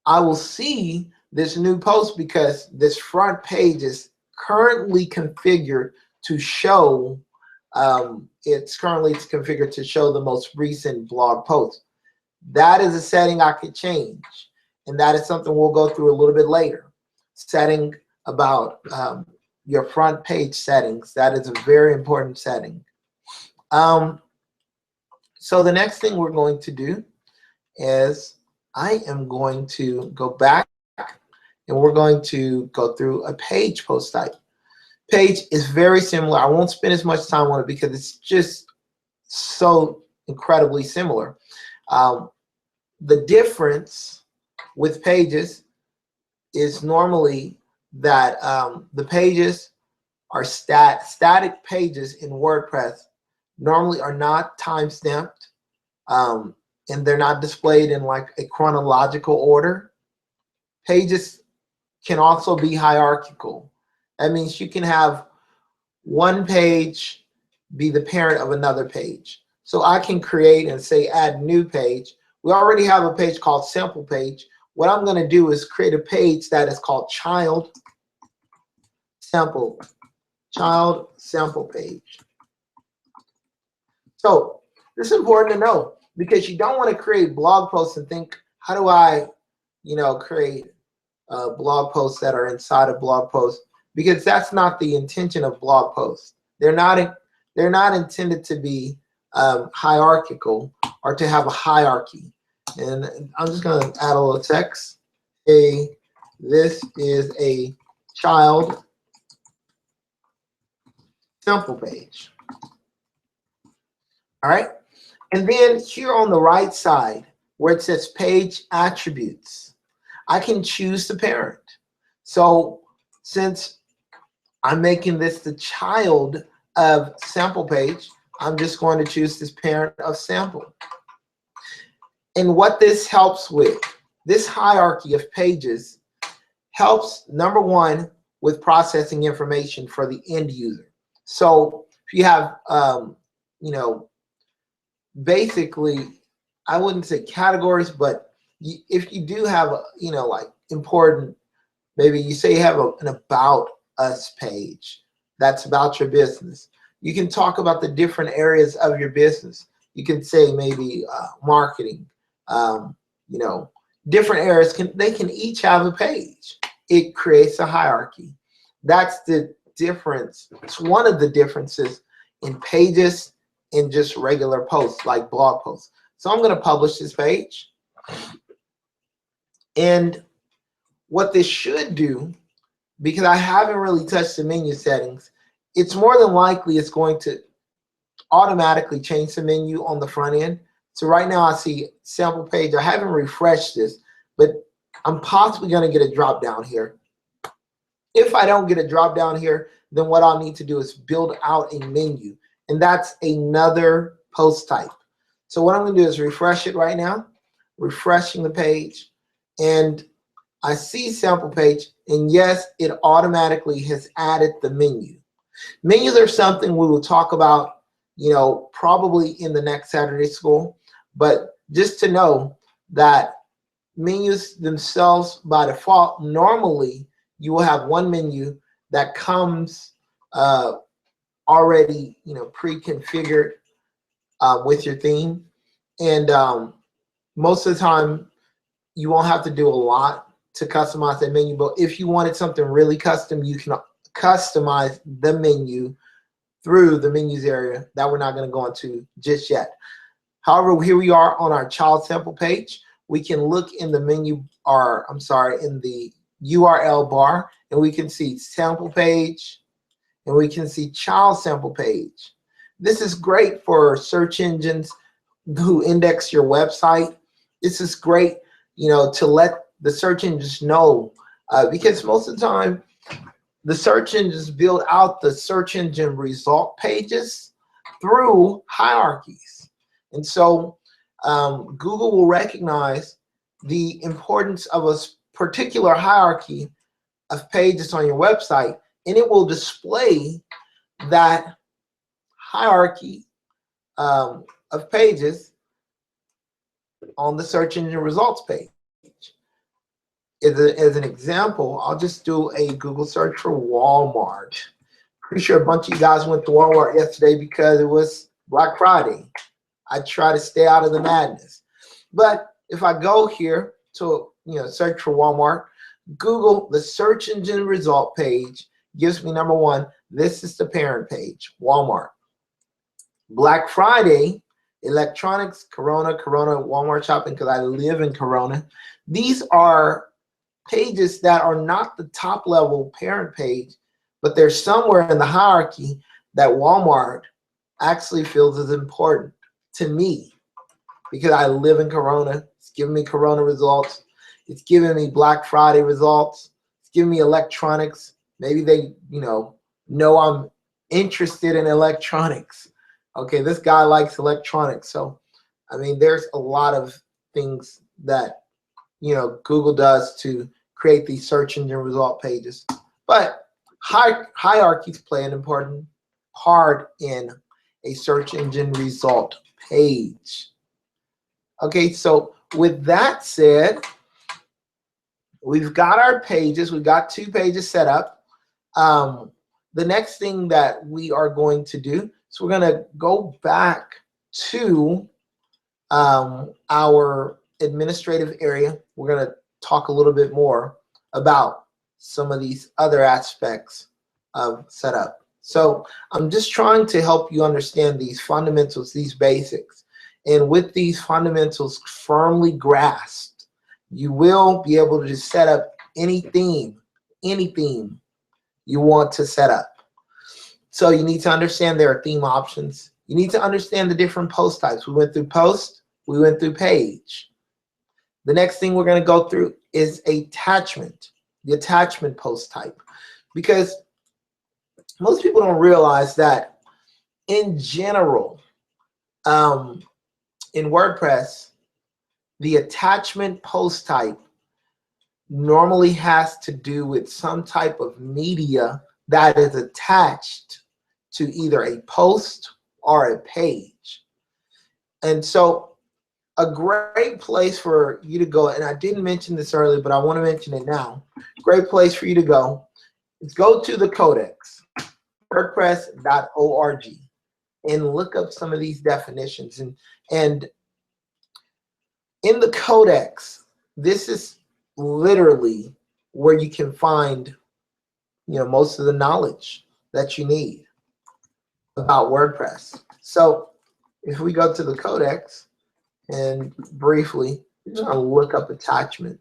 I will see this new post because this front page is currently configured to show it's configured to show the most recent blog post. That is a setting I could change, and that is something we'll go through a little bit later. Setting about your front page settings. That is a very important setting. So the next thing we're going to do is I am going to go back, and we're going to go through a page post type. Page is very similar. I won't spend as much time on it because it's just so incredibly similar. The difference with pages is normally that the pages are static pages in WordPress normally are not time-stamped, and they're not displayed in like a chronological order. Pages can also be hierarchical. That means you can have one page be the parent of another page. So I can create and say add new page. We already have a page called sample page. What I'm going to do is create a page that is called child sample page. So this is important to know because you don't want to create blog posts and think, how do I, create blog posts that are inside of blog posts? Because that's not the intention of blog posts. They're not intended to be hierarchical or to have a hierarchy. And I'm just going to add a little text. Hey, this is a child sample page. All right. And then here on the right side where it says page attributes, I can choose the parent. So since I'm making this the child of sample page, I'm just going to choose this parent of sample. And what this helps with, this hierarchy of pages helps, number one, with processing information for the end user. So if you have, basically, I wouldn't say categories, but if you do have, like important, maybe you say you have an about us page that's about your business. You can talk about the different areas of your business. You can say maybe marketing, different areas they can each have a page. It creates a hierarchy. That's the difference. It's one of the differences in pages and just regular posts like blog posts. So I'm going to publish this page. And what this should do, because I haven't really touched the menu settings, it's more than likely it's going to automatically change the menu on the front end. So right now I see sample page. I haven't refreshed this, but I'm possibly going to get a drop down here. If I don't get a drop down here, then what I'll need to do is build out a menu. And that's another post type. So what I'm going to do is refresh it right now, refreshing the page. And I see sample page. And yes, it automatically has added the menu. Menus are something we will talk about, probably in the next Saturday School. But just to know that menus themselves by default, normally you will have one menu that comes already, pre-configured with your theme. And most of the time, you won't have to do a lot to customize that menu. But if you wanted something really custom, you can customize the menu through the menus area that we're not going to go into just yet. However, here we are on our child sample page. We can look in the menu, or I'm sorry, in the URL bar, and we can see sample page, and we can see child sample page. This is great for search engines who index your website. This is great, you know, to let the search engines know, because most of the time, the search engines build out the search engine result pages through hierarchies. And so Google will recognize the importance of a particular hierarchy of pages on your website, and it will display that hierarchy of pages on the search engine results page. As an example, I'll just do a Google search for Walmart. Pretty sure a bunch of you guys went to Walmart yesterday because it was Black Friday. I try to stay out of the madness. But if I go here to search for Walmart, Google, the search engine result page, gives me number one, this is the parent page, Walmart. Black Friday, electronics, Corona, Walmart shopping, because I live in Corona. These are pages that are not the top level parent page, but they're somewhere in the hierarchy that Walmart actually feels is important to me because I live in Corona. It's giving me Corona results. It's giving me Black Friday results. It's giving me electronics. Maybe they, know I'm interested in electronics. Okay, this guy likes electronics. So, I mean, there's a lot of things that, Google does to create these search engine result pages. But hierarchies play an important part in a search engine result page. Okay, so with that said, we've got our pages. We've got 2 pages set up. The next thing that we are going to do is we're going to go back to our administrative area. We're going to talk a little bit more about some of these other aspects of setup. So I'm just trying to help you understand these fundamentals, these basics. And with these fundamentals firmly grasped, you will be able to set up any theme you want to set up. So you need to understand there are theme options. You need to understand the different post types. We went through post, we went through page. The next thing we're going to go through is attachment, the attachment post type. Because most people don't realize that in general, in WordPress, the attachment post type normally has to do with some type of media that is attached to either a post or a page. And so a great place for you to go, and I didn't mention this earlier, but I want to mention it now. Great place for you to go is go to the Codex, WordPress.org, and look up some of these definitions. And in the Codex, this is literally where you can find, most of the knowledge that you need about WordPress. So if we go to the Codex and briefly, we're just going to look up attachment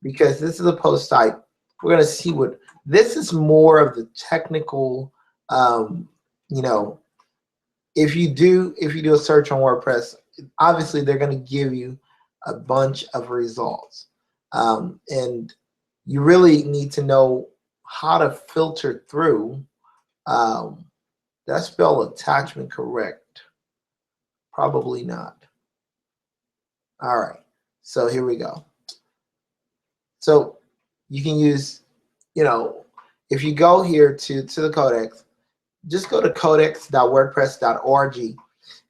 because this is a post type. We're going to see what this is more of the technical. If you do a search on WordPress, obviously they're going to give you a bunch of results, and you really need to know how to filter through. Did I spell attachment correct? Probably not. All right, so here we go. So you can use, if you go here to the Codex, just go to codex.wordpress.org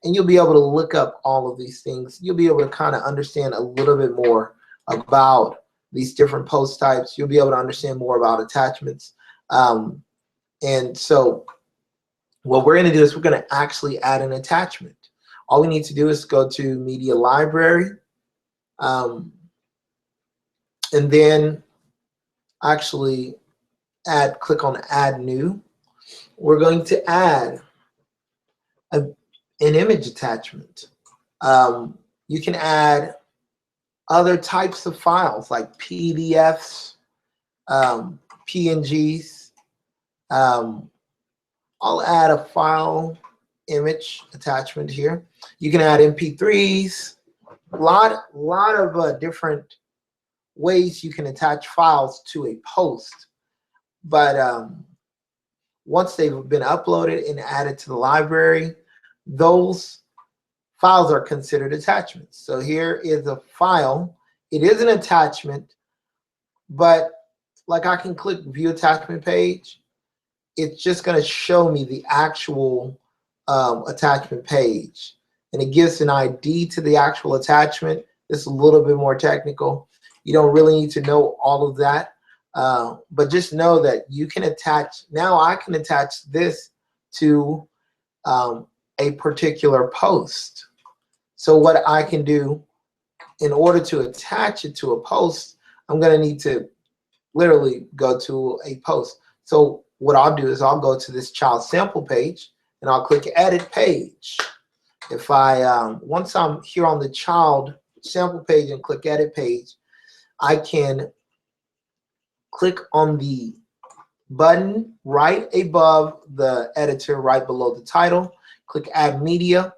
and you'll be able to look up all of these things. You'll be able to kind of understand a little bit more about these different post types. You'll be able to understand more about attachments. And so what we're going to do is we're going to actually add an attachment. All we need to do is go to Media Library, and then actually click on Add New. We're going to add an image attachment. You can add other types of files like PDFs, PNGs. I'll add a file image attachment here. You can add MP3s. A lot of different ways you can attach files to a post. But once they've been uploaded and added to the library, those files are considered attachments. So here is a file. It is an attachment, but like I can click View Attachment Page. It's just going to show me the actual attachment page. And it gives an ID to the actual attachment. This is a little bit more technical. You don't really need to know all of that. But just know that you can attach, now I can attach this to a particular post. So what I can do in order to attach it to a post, I'm going to need to literally go to a post. So what I'll do is I'll go to this child sample page and I'll click Edit Page. If I, once I'm here on the child sample page and click Edit Page, I can click on the button right above the editor, right below the title, click Add Media,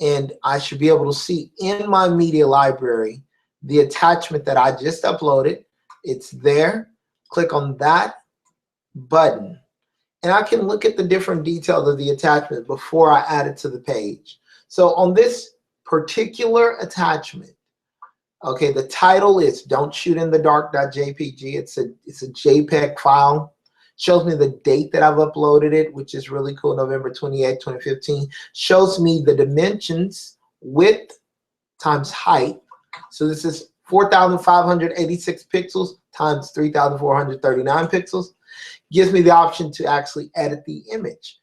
and I should be able to see in my media library the attachment that I just uploaded. It's there. Click on that button. And I can look at the different details of the attachment before I add it to the page. So on this particular attachment, okay, the title is Don't Shoot in the Dark.jpg. It's a JPEG file. Shows me the date that I've uploaded it, which is really cool, November 28, 2015. Shows me the dimensions, width times height. So this is 4,586 pixels times 3,439 pixels. Gives me the option to actually edit the image.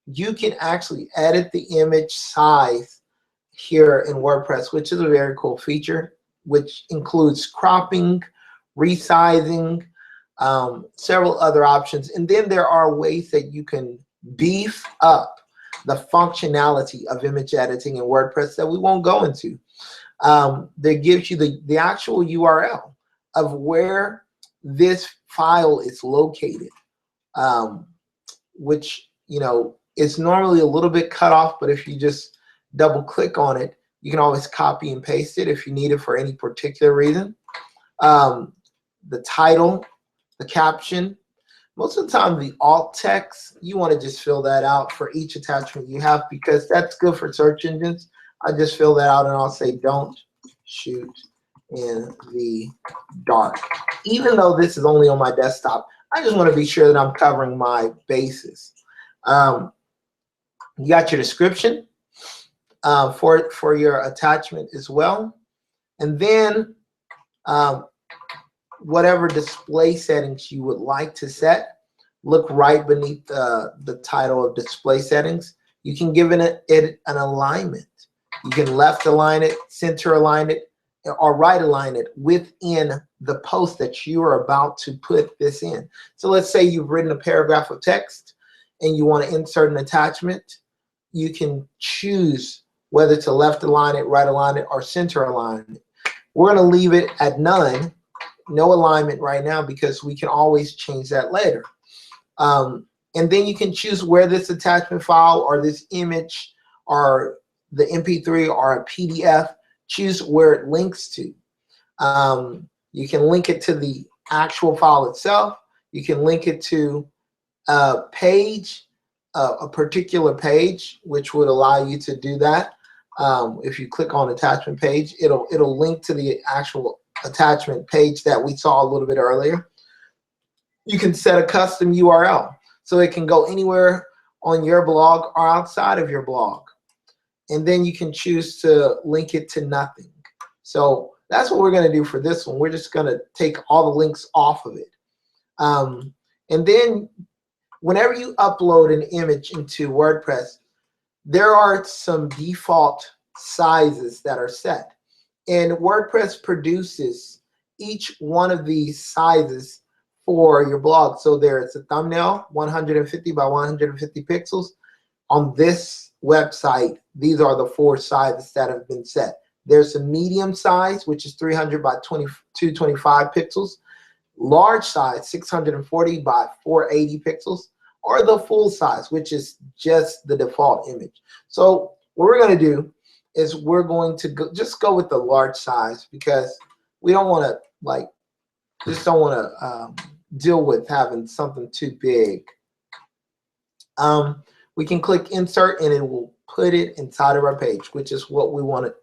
You can actually edit the image size here in WordPress, which is a very cool feature, which includes cropping, resizing, several other options. And then there are ways that you can beef up the functionality of image editing in WordPress that we won't go into. That gives you the actual URL of where this file is located, which, you know, is normally a little bit cut off, but if you just double click on it, you can always copy and paste it if you need it for any particular reason. The title, the caption, most of the time the alt text, you want to just fill that out for each attachment you have because that's good for search engines. I just fill that out and I'll say don't shoot in the dark. Even though this is only on my desktop, I just want to be sure that I'm covering my bases. You got your description for your attachment as well. And then whatever display settings you would like to set, look right beneath the title of display settings. You can give it an alignment. You can left align it, center align it, or right align it within the post that you are about to put this in. So let's say you've written a paragraph of text and you want to insert an attachment. You can choose whether to left align it, right align it, or center align it. We're going to leave it at none, no alignment right now, because we can always change that later. And then you can choose where this attachment file or this image or the MP3 or a PDF, choose where it links to. You can link it to the actual file itself. You can link it to a page, a particular page, which would allow you to do that. If you click on attachment page, it'll link to the actual attachment page that we saw a little bit earlier. You can set a custom URL so it can go anywhere on your blog or outside of your blog. And then you can choose to link it to nothing. So that's what we're going to do for this one. We're just going to take all the links off of it. And then whenever you upload an image into WordPress, there are some default sizes that are set. And WordPress produces each one of these sizes for your blog. So there's a thumbnail, 150 by 150 pixels. On this website, these are the 4 sizes that have been set. There's a medium size, which is 300 by 225 pixels. Large size, 640 by 480 pixels. Or the full size, which is just the default image. So what we're going to do is we're going to just go with the large size, because we don't want to don't want to deal with having something too big. We can click insert and it will put it inside of our page, which is what we want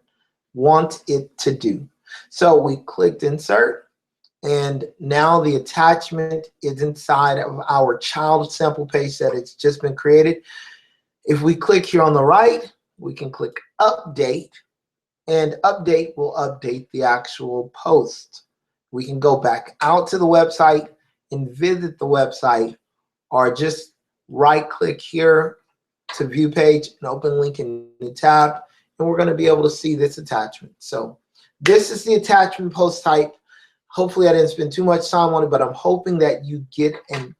it to do. So we clicked insert, and now the attachment is inside of our child sample page that it's just been created. If we click here on the right, we can click update, and update will update the actual post. We can go back out to the website and visit the website, or just right click here to view page and open link in the tab, and we're going to be able to see this attachment. So this is the attachment post type. Hopefully I didn't spend too much time on it, but I'm hoping that you get a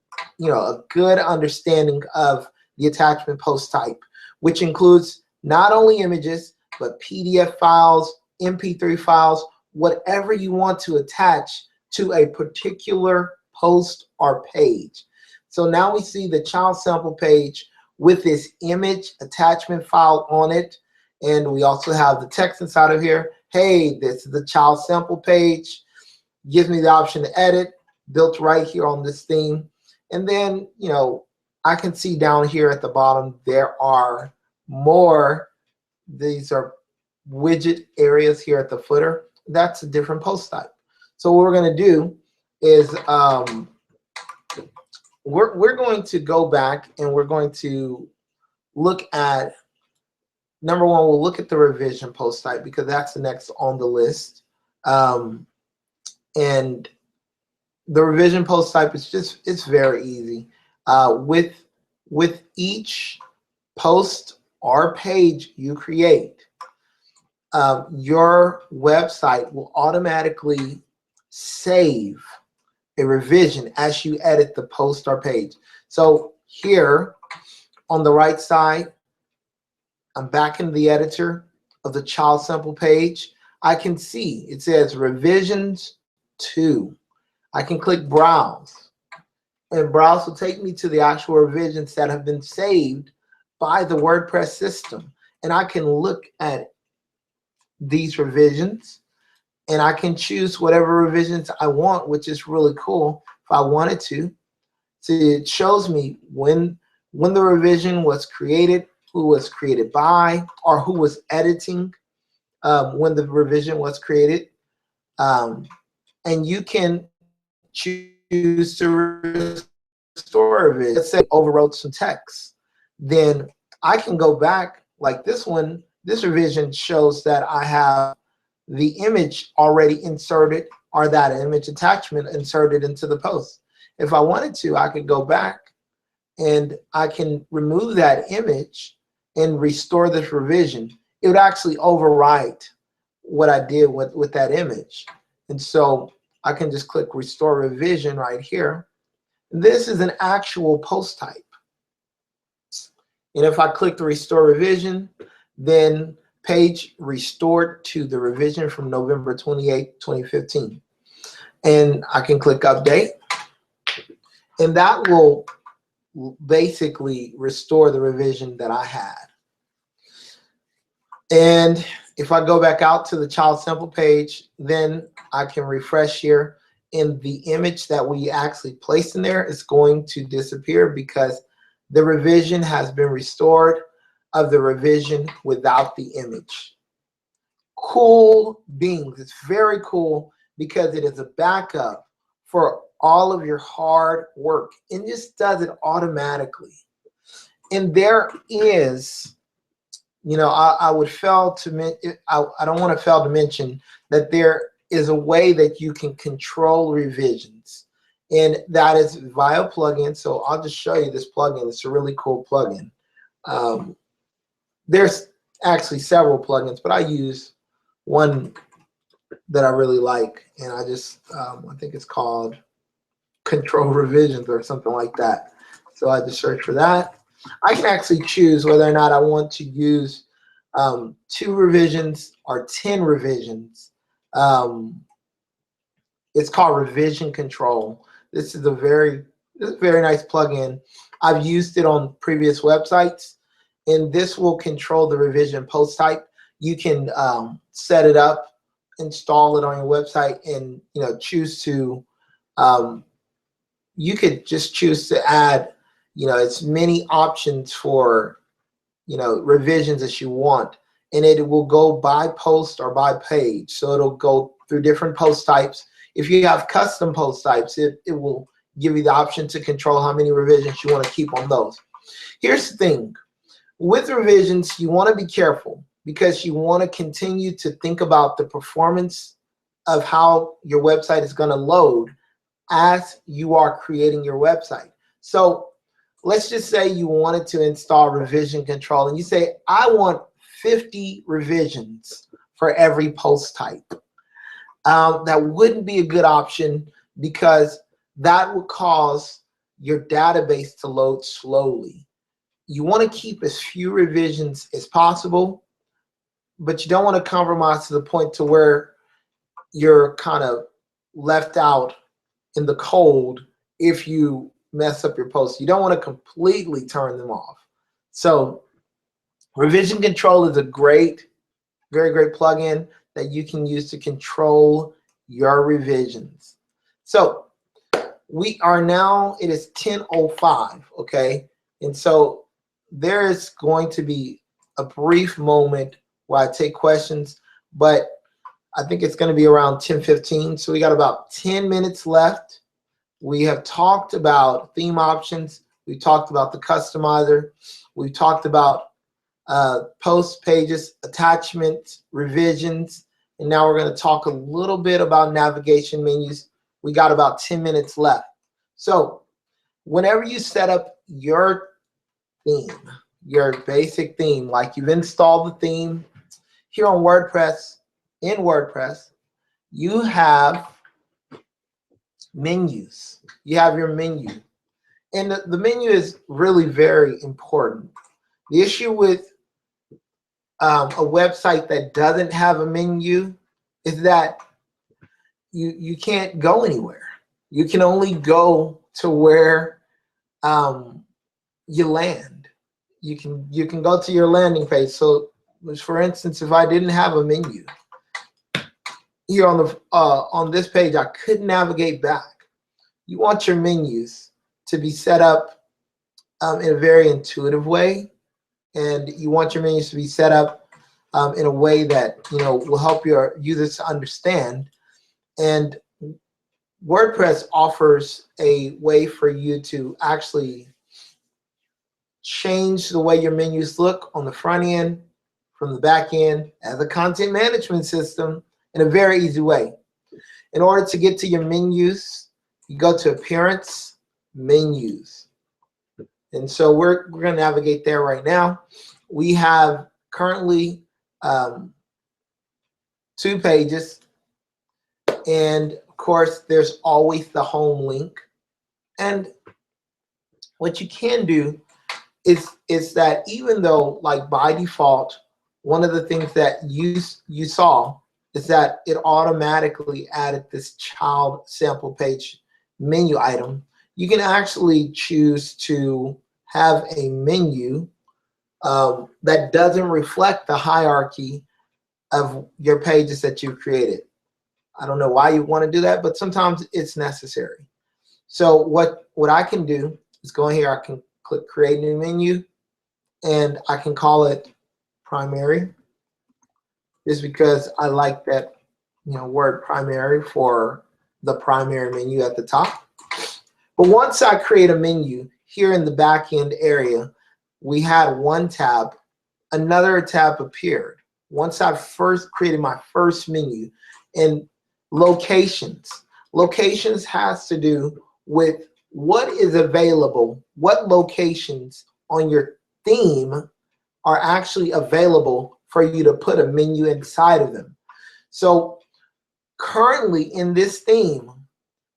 good understanding of the attachment post type, which includes not only images, but PDF files, MP3 files, whatever you want to attach to a particular post or page. So now we see the child sample page with this image attachment file on it. And we also have the text inside of here. Hey, this is the child sample page. Gives me the option to edit, built right here on this theme. And then, I can see down here at the bottom, there are more. These are widget areas here at the footer. That's a different post type. So what we're going to do is we're going to go back and we're going to look at, number one, we'll look at the revision post type, because that's the next on the list. And the revision post type is it's very easy. With each post or page you create, your website will automatically save a revision as you edit the post or page. So here on the right side, I'm back in the editor of the child sample page. I can see it says revisions 2. I can click browse, and browse will take me to the actual revisions that have been saved by the WordPress system. And I can look at these revisions, and I can choose whatever revisions I want, which is really cool if I wanted to. So it shows me when the revision was created, who was created by, or who was editing when the revision was created. And you can choose to restore a revision. Let's say I overwrote some text. Then I can go back, like this one. This revision shows that I have the image already inserted, or that image attachment inserted into the post. If I wanted to, I could go back and I can remove that image and restore this revision. It would actually overwrite what I did with that image. And so I can just click restore revision right here. This is an actual post type. And if I click the restore revision, then page restored to the revision from November 28, 2015. And I can click update. And that will basically restore the revision that I had. And if I go back out to the child sample page, then I can refresh here, and the image that we actually placed in there is going to disappear because the revision has been restored of the revision without the image. Cool beans. It's very cool because it is a backup for all of your hard work. It just does it automatically. And there is, I would fail to I don't want to fail to mention that there is a way that you can control revisions, and that is via plugin. So I'll just show you this plugin. It's a really cool plugin. There's actually several plugins, but I use one that I really like, and I think it's called control revisions or something like that. So I just search for that. I can actually choose whether or not I want to use 2 revisions or 10 revisions. It's called revision control. This is a very nice plugin. I've used it on previous websites, and this will control the revision post type. You can set it up, install it on your website, and choose to. You could just choose to add as many options for revisions as you want, and it will go by post or by page. So it'll go through different post types. If you have custom post types, it will give you the option to control how many revisions you want to keep on those. Here's the thing. With revisions, you want to be careful because you want to continue to think about the performance of how your website is going to load as you are creating your website. So let's just say you wanted to install revision control, and you say, I want 50 revisions for every post type. That wouldn't be a good option because that would cause your database to load slowly. You want to keep as few revisions as possible, but you don't want to compromise to the point to where you're kind of left out in the cold if you mess up your posts. You don't want to completely turn them off. So revision control is a very great plugin that you can use to control your revisions. So we are now, it is 10:05, okay? And so there is going to be a brief moment where I take questions, but I think it's going to be around 10:15. So we got about 10 minutes left. We have talked about theme options. We talked about the customizer. We talked about post pages, attachments, revisions, and now we're going to talk a little bit about navigation menus. We got about 10 minutes left. So whenever you set up your theme, your basic theme, like you've installed the theme here on WordPress, in WordPress, you have menus. You have your menu. And the menu is really very important. The issue with a website that doesn't have a menu is that you can't go anywhere. You can only go to where you land. You can go to your landing page. So for instance, if I didn't have a menu here on this page, I couldn't navigate back. You want your menus to be set up in a very intuitive way, and you want your menus to be set up in a way that will help your users to understand. And WordPress offers a way for you to actually change the way your menus look on the front end, from the back end, as a content management system in a very easy way. In order to get to your menus, you go to Appearance, Menus. And so we're going to navigate there right now. We have currently 2 pages. And of course, there's always the home link. And what you can do is that even though, like by default, one of the things that you saw is that it automatically added this child sample page menu item, you can actually choose to have a menu that doesn't reflect the hierarchy of your pages that you've created. I don't know why you want to do that, but sometimes it's necessary. So what I can do is go in here, I can click Create New Menu, and I can call it Primary, just because I like that word primary for the primary menu at the top. But once I create a menu here in the back end area, we had one tab, another tab appeared. Once I first created my first menu, and locations. Locations has to do with what is available, what locations on your theme are actually available for you to put a menu inside of them. So currently in this theme,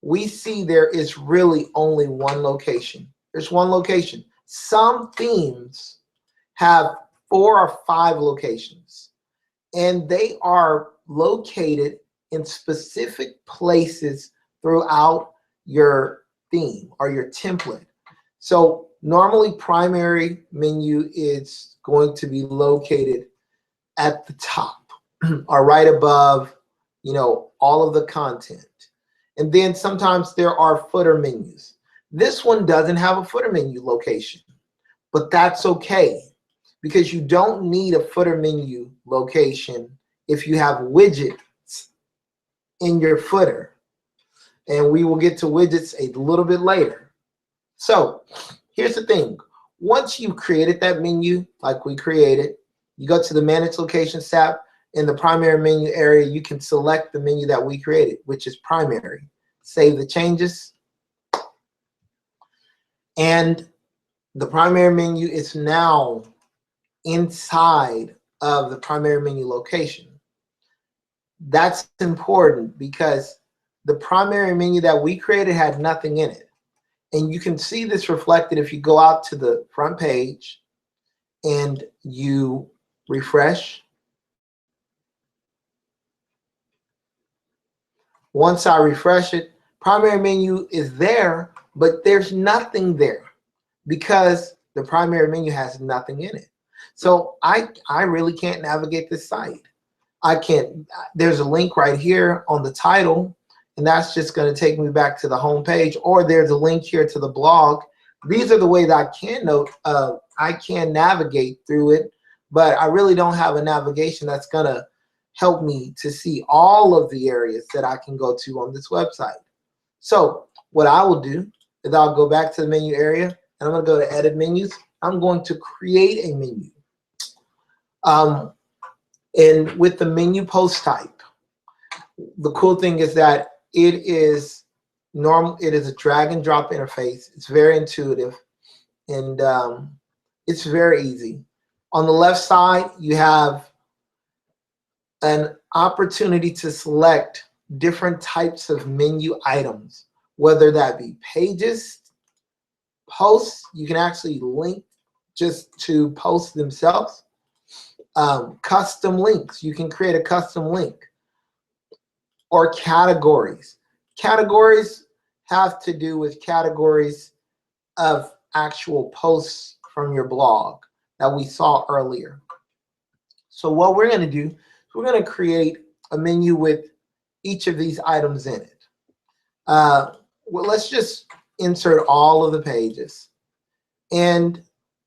we see there is really only one location. There's one location. Some themes have 4 or 5 locations, and they are located in specific places throughout your theme or your template. So normally primary menu is going to be located at the top or right above, you know, all of the content. And then sometimes there are footer menus. This one doesn't have a footer menu location, but that's okay, because you don't need a footer menu location if you have widgets in your footer. And we will get to widgets a little bit later. So here's the thing. Once you've created that menu, like we created, you go to the Manage Locations tab. In the primary menu area, you can select the menu that we created, which is primary. Save the changes. And the primary menu is now inside of the primary menu location. That's important because the primary menu that we created had nothing in it. And you can see this reflected if you go out to the front page and you refresh. Once I refresh it, primary menu is there, but there's nothing there because the primary menu has nothing in it. So I really can't navigate this site. I can't. There's a link right here on the title, and that's just going to take me back to the home page, or there's a link here to the blog. These are the ways I can navigate through it, but I really don't have a navigation that's going to help me to see all of the areas that I can go to on this website. So what I will do is I'll go back to the menu area, and I'm going to go to edit menus. I'm going to create a menu. And with the menu post type, the cool thing is that it is normal. It is a drag and drop interface. It's very intuitive, and it's very easy. On the left side, you have an opportunity to select different types of menu items, whether that be pages, posts. You can actually link just to posts themselves. Custom links. You can create a custom link. Or categories. Categories have to do with categories of actual posts from your blog that we saw earlier. So what we're going to do, we're going to create a menu with each of these items in it. Well, let's just insert all of the pages. And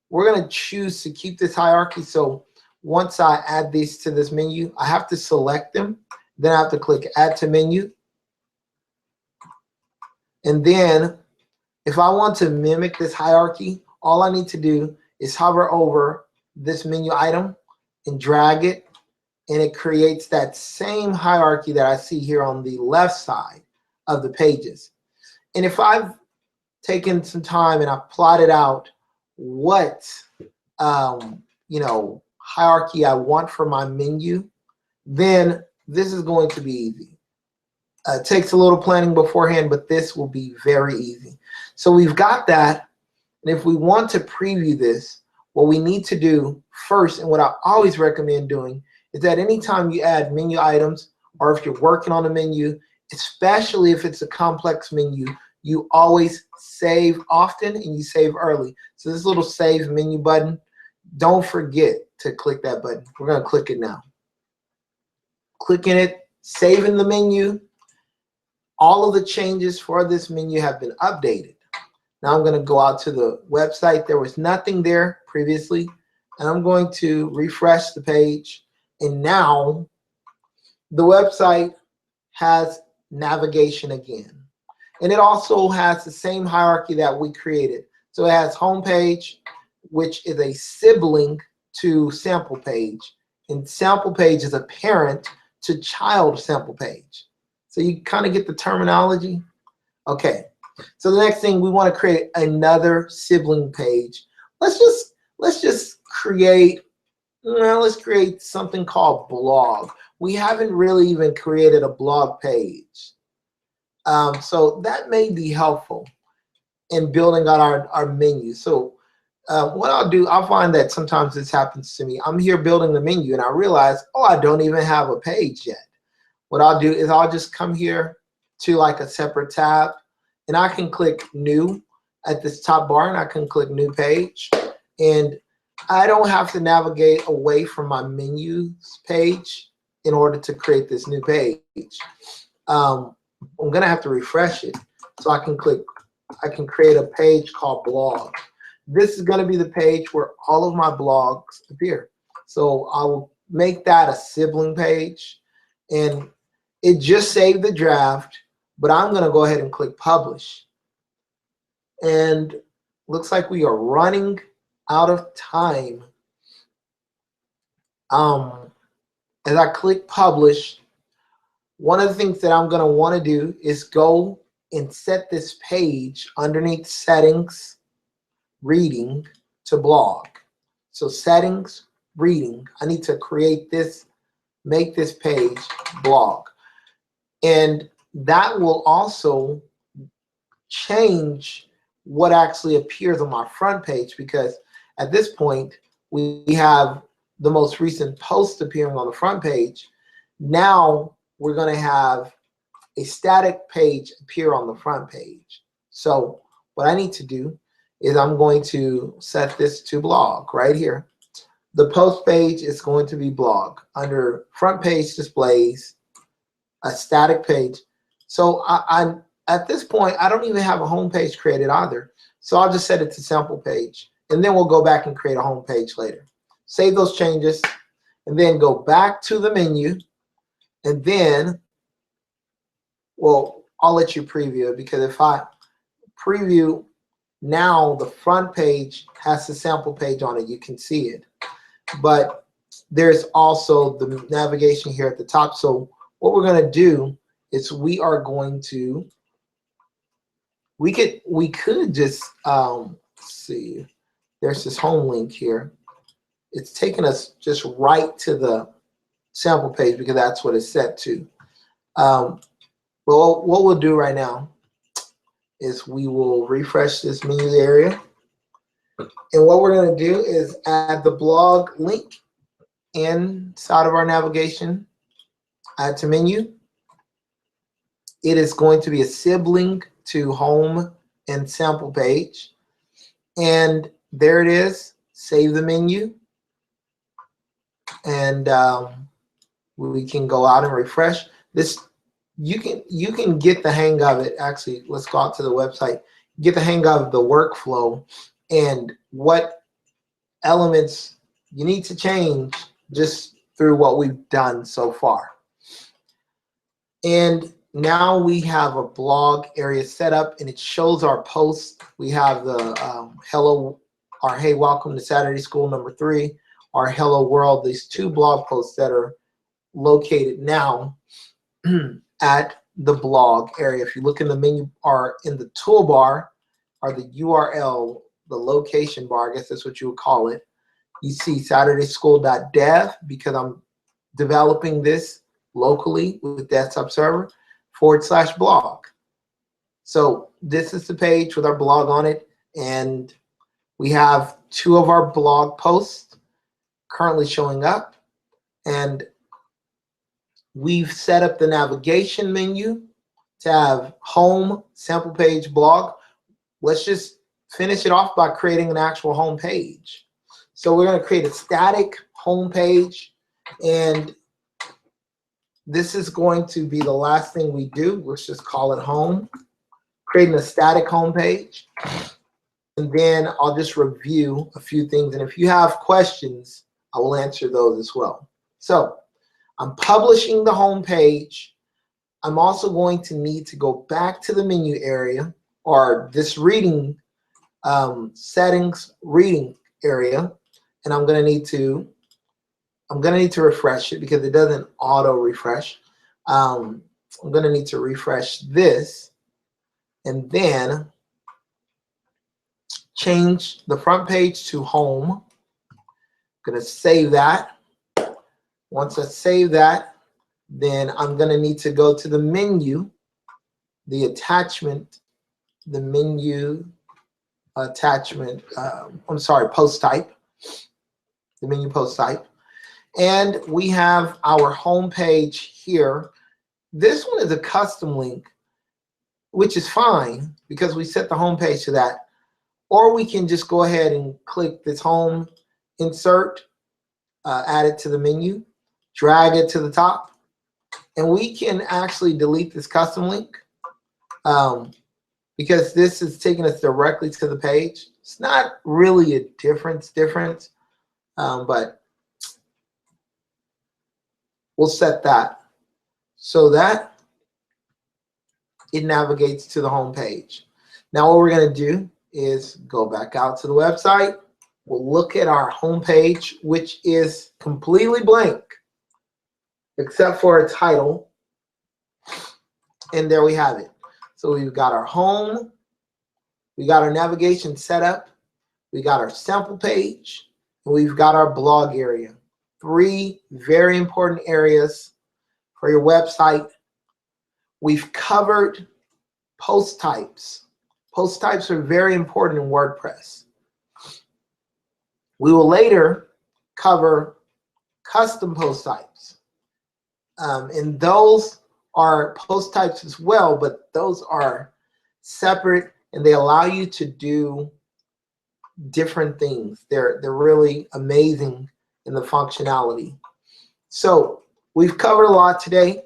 we're going to choose to keep this hierarchy. So once I add these to this menu, I have to select them. Then I have to click Add to Menu. And then if I want to mimic this hierarchy, all I need to do is hover over this menu item and drag it, and it creates that same hierarchy that I see here on the left side of the pages. And if I've taken some time and I've plotted out what hierarchy I want for my menu, then this is going to be easy. It takes a little planning beforehand, but this will be very easy. So we've got that, and if we want to preview this, what we need to do first, and what I always recommend doing, is that anytime you add menu items, or if you're working on a menu, especially if it's a complex menu, you always save often and you save early. So this little save menu button, don't forget to click that button. We're going to click it now. Clicking it, saving the menu. All of the changes for this menu have been updated. Now I'm going to go out to the website. There was nothing there previously, and I'm going to refresh the page, and now the website has navigation again. And it also has the same hierarchy that we created. So it has home page, which is a sibling to sample page, and sample page is a parent to child sample page. So you kind of get the terminology. Okay, so the next thing, we want to create another sibling page. Let's just create, let's create something called blog. We haven't really even created a blog page. So that may be helpful in building out our menu. So what I'll do, I'll find that sometimes this happens to me. I'm here building the menu and I realize, oh, I don't even have a page yet. What I'll do is I'll just come here to like a separate tab and I can click new at this top bar and I can click new page. And I don't have to navigate away from my menus page in order to create this new page. I'm gonna have to refresh it. So I can create a page called blog. This is gonna be the page where all of my blogs appear. So I will make that a sibling page, and it just saved the draft, but I'm gonna go ahead and click publish. And looks like we are running out of time. As I click publish, one of the things that I'm gonna wanna do is go and set this page underneath settings, reading to blog. So settings, reading, I need to create this, make this page blog. And that will also change what actually appears on my front page, because at this point we have the most recent post appearing on the front page. Now we're going to have a static page appear on the front page. So what I need to do is I'm going to set this to blog right here. The post page is going to be blog. Under front page displays, a static page. So I'm at this point, I don't even have a home page created either. So I'll just set it to sample page, and then we'll go back and create a home page later. Save those changes, and then go back to the menu, and then, well, I'll let you preview it, because if I preview, now the front page has the sample page on it. You can see it. But there's also the navigation here at the top. So what we're going to do is we are going to, we could just see, there's this home link here. It's taking us just right to the sample page because that's what it's set to. Well, what we'll do right now is we will refresh this menu area. And what we're going to do is add the blog link inside of our navigation, add to menu. It is going to be a sibling to home and sample page. And there it is. Save the menu. And we can go out and refresh. This, you can get the hang of it. Actually, let's go out to the website. Get the hang of the workflow and what elements you need to change just through what we've done so far. And now we have a blog area set up, and it shows our posts. We have the hello, our hey, welcome to Saturday School #3, our hello world, these two blog posts that are located now at the blog area. If you look in the menu or in the toolbar, or the URL, the location bar, I guess that's what you would call it, you see SaturdaySchool.dev, because I'm developing this locally with DesktopServer /blog. So this is the page with our blog on it, and we have 2 of our blog posts currently showing up, and we've set up the navigation menu to have home, sample page, blog. Let's just finish it off by creating an actual home page. So we're going to create a static home page, and this is going to be the last thing we do. Let's just call it home. Creating a static home page. And then I'll just review a few things. And if you have questions, I will answer those as well. So I'm publishing the home page. I'm also going to need to go back to the menu area, or this reading settings reading area. And I'm going to need to refresh it because it doesn't auto refresh. I'm going to need to refresh this, and then change the front page to home. I'm going to save that. Once I save that, then I'm going to need to go to the menu the attachment, the menu attachment, post type, the menu post type. And we have our home page here. This one is a custom link, which is fine because we set the home page to that. Or we can just go ahead and click this home, insert, add it to the menu, drag it to the top, and we can actually delete this custom link because this is taking us directly to the page. It's not really a difference, but we'll set that so that it navigates to the home page. Now what we're going to do is go back out to the website. We'll look at our home page, which is completely blank except for a title. And there we have it. So we've got our home, we got our navigation setup, we got our sample page, and we've got our blog area. 3 very important areas for your website. We've covered post types. Post types are very important in WordPress. We will later cover custom post types. And those are post types as well, but those are separate and they allow you to do different things. They're really amazing in the functionality. So we've covered a lot today.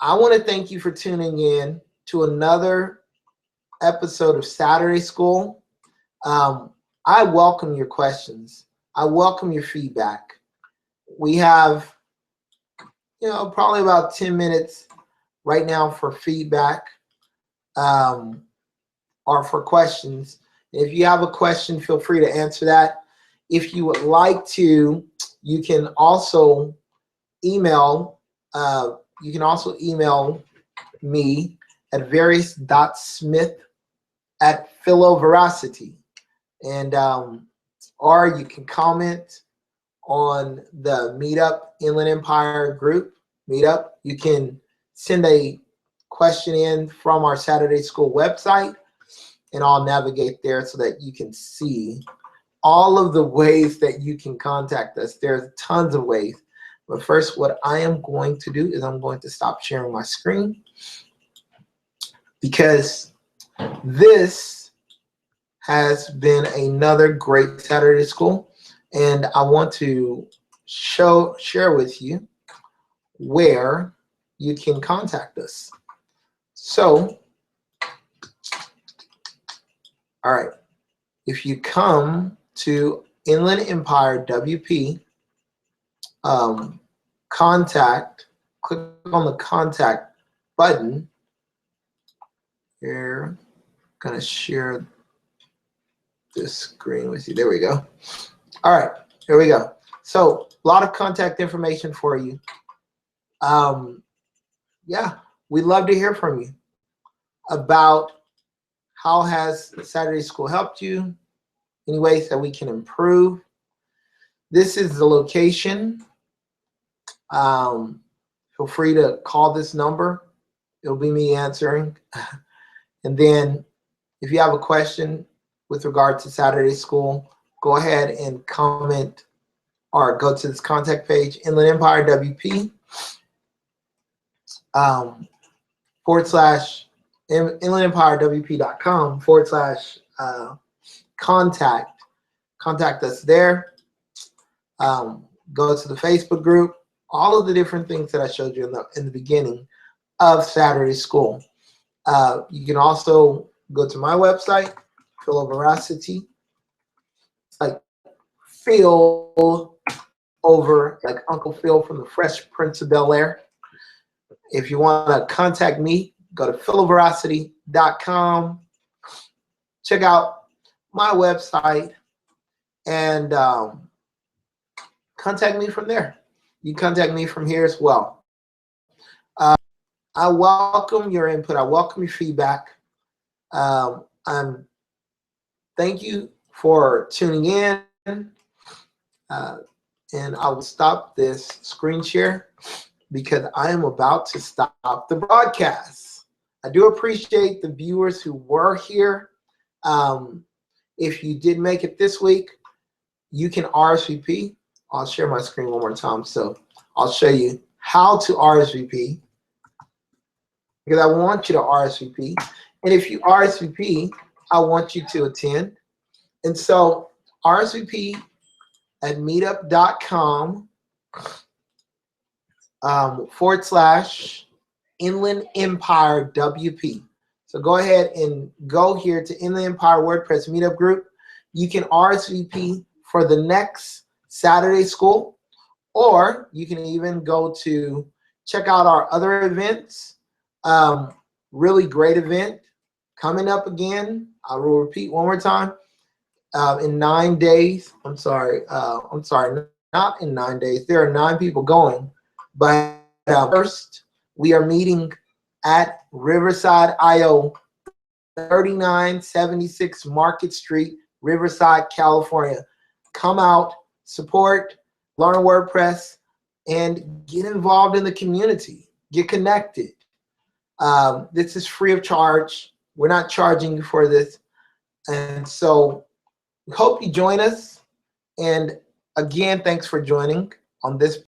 I want to thank you for tuning in to another episode of Saturday School. I welcome your questions. I welcome your feedback. We have, probably about 10 minutes right now for feedback or for questions. If you have a question, feel free to answer that. If you would like to, you can also email. You can also email me at various.smith@philoveracity, and or you can comment on the Meetup Inland Empire group. Meetup. You can send a question in from our Saturday School website, and I'll navigate there so that you can see all of the ways that you can contact us. There's tons of ways. But first, what I am going to do is I'm going to stop sharing my screen because this has been another great Saturday School, and I want to share with you where you can contact us. So, all right, if you come to Inland Empire WP, contact, click on the contact button. Here, I'm gonna share this screen with you. There we go. All right, here we go. So a lot of contact information for you. Yeah, we'd love to hear from you about how has Saturday School helped you, any ways that we can improve. This is the location. Feel free to call this number. It'll be me answering. And then if you have a question with regard to Saturday School, go ahead and comment or go to this contact page, Inland Empire WP, inlandempirewp.com/contact. Contact us there. Go to the Facebook group. All of the different things that I showed you in the beginning of Saturday School. You can also go to my website, Philoveracity. It's like Phil over, like Uncle Phil from the Fresh Prince of Bel-Air. If you want to contact me, go to philoveracity.com. Check out my website and contact me from there. You can contact me from here as well. I welcome your input. I welcome your feedback. Thank you for tuning in. And I will stop this screen share because I am about to stop the broadcast. I do appreciate the viewers who were here. If you did make it this week, you can RSVP. I'll share my screen one more time. So I'll show you how to RSVP, because I want you to RSVP. And if you RSVP, I want you to attend. And so RSVP at meetup.com / Inland Empire WP. So go ahead and go here to Inland Empire WordPress Meetup Group. You can RSVP for the next Saturday school, or you can even go to check out our other events. Really great event coming up again. I will repeat one more time. In 9 days, I'm sorry, not in 9 days. There are 9 people going, but first we are meeting at Riverside, IO, 3976 Market Street, Riverside, California. Come out, support, learn WordPress, and get involved in the community. Get connected. This is free of charge. We're not charging you for this. And so we hope you join us. And again, thanks for joining on this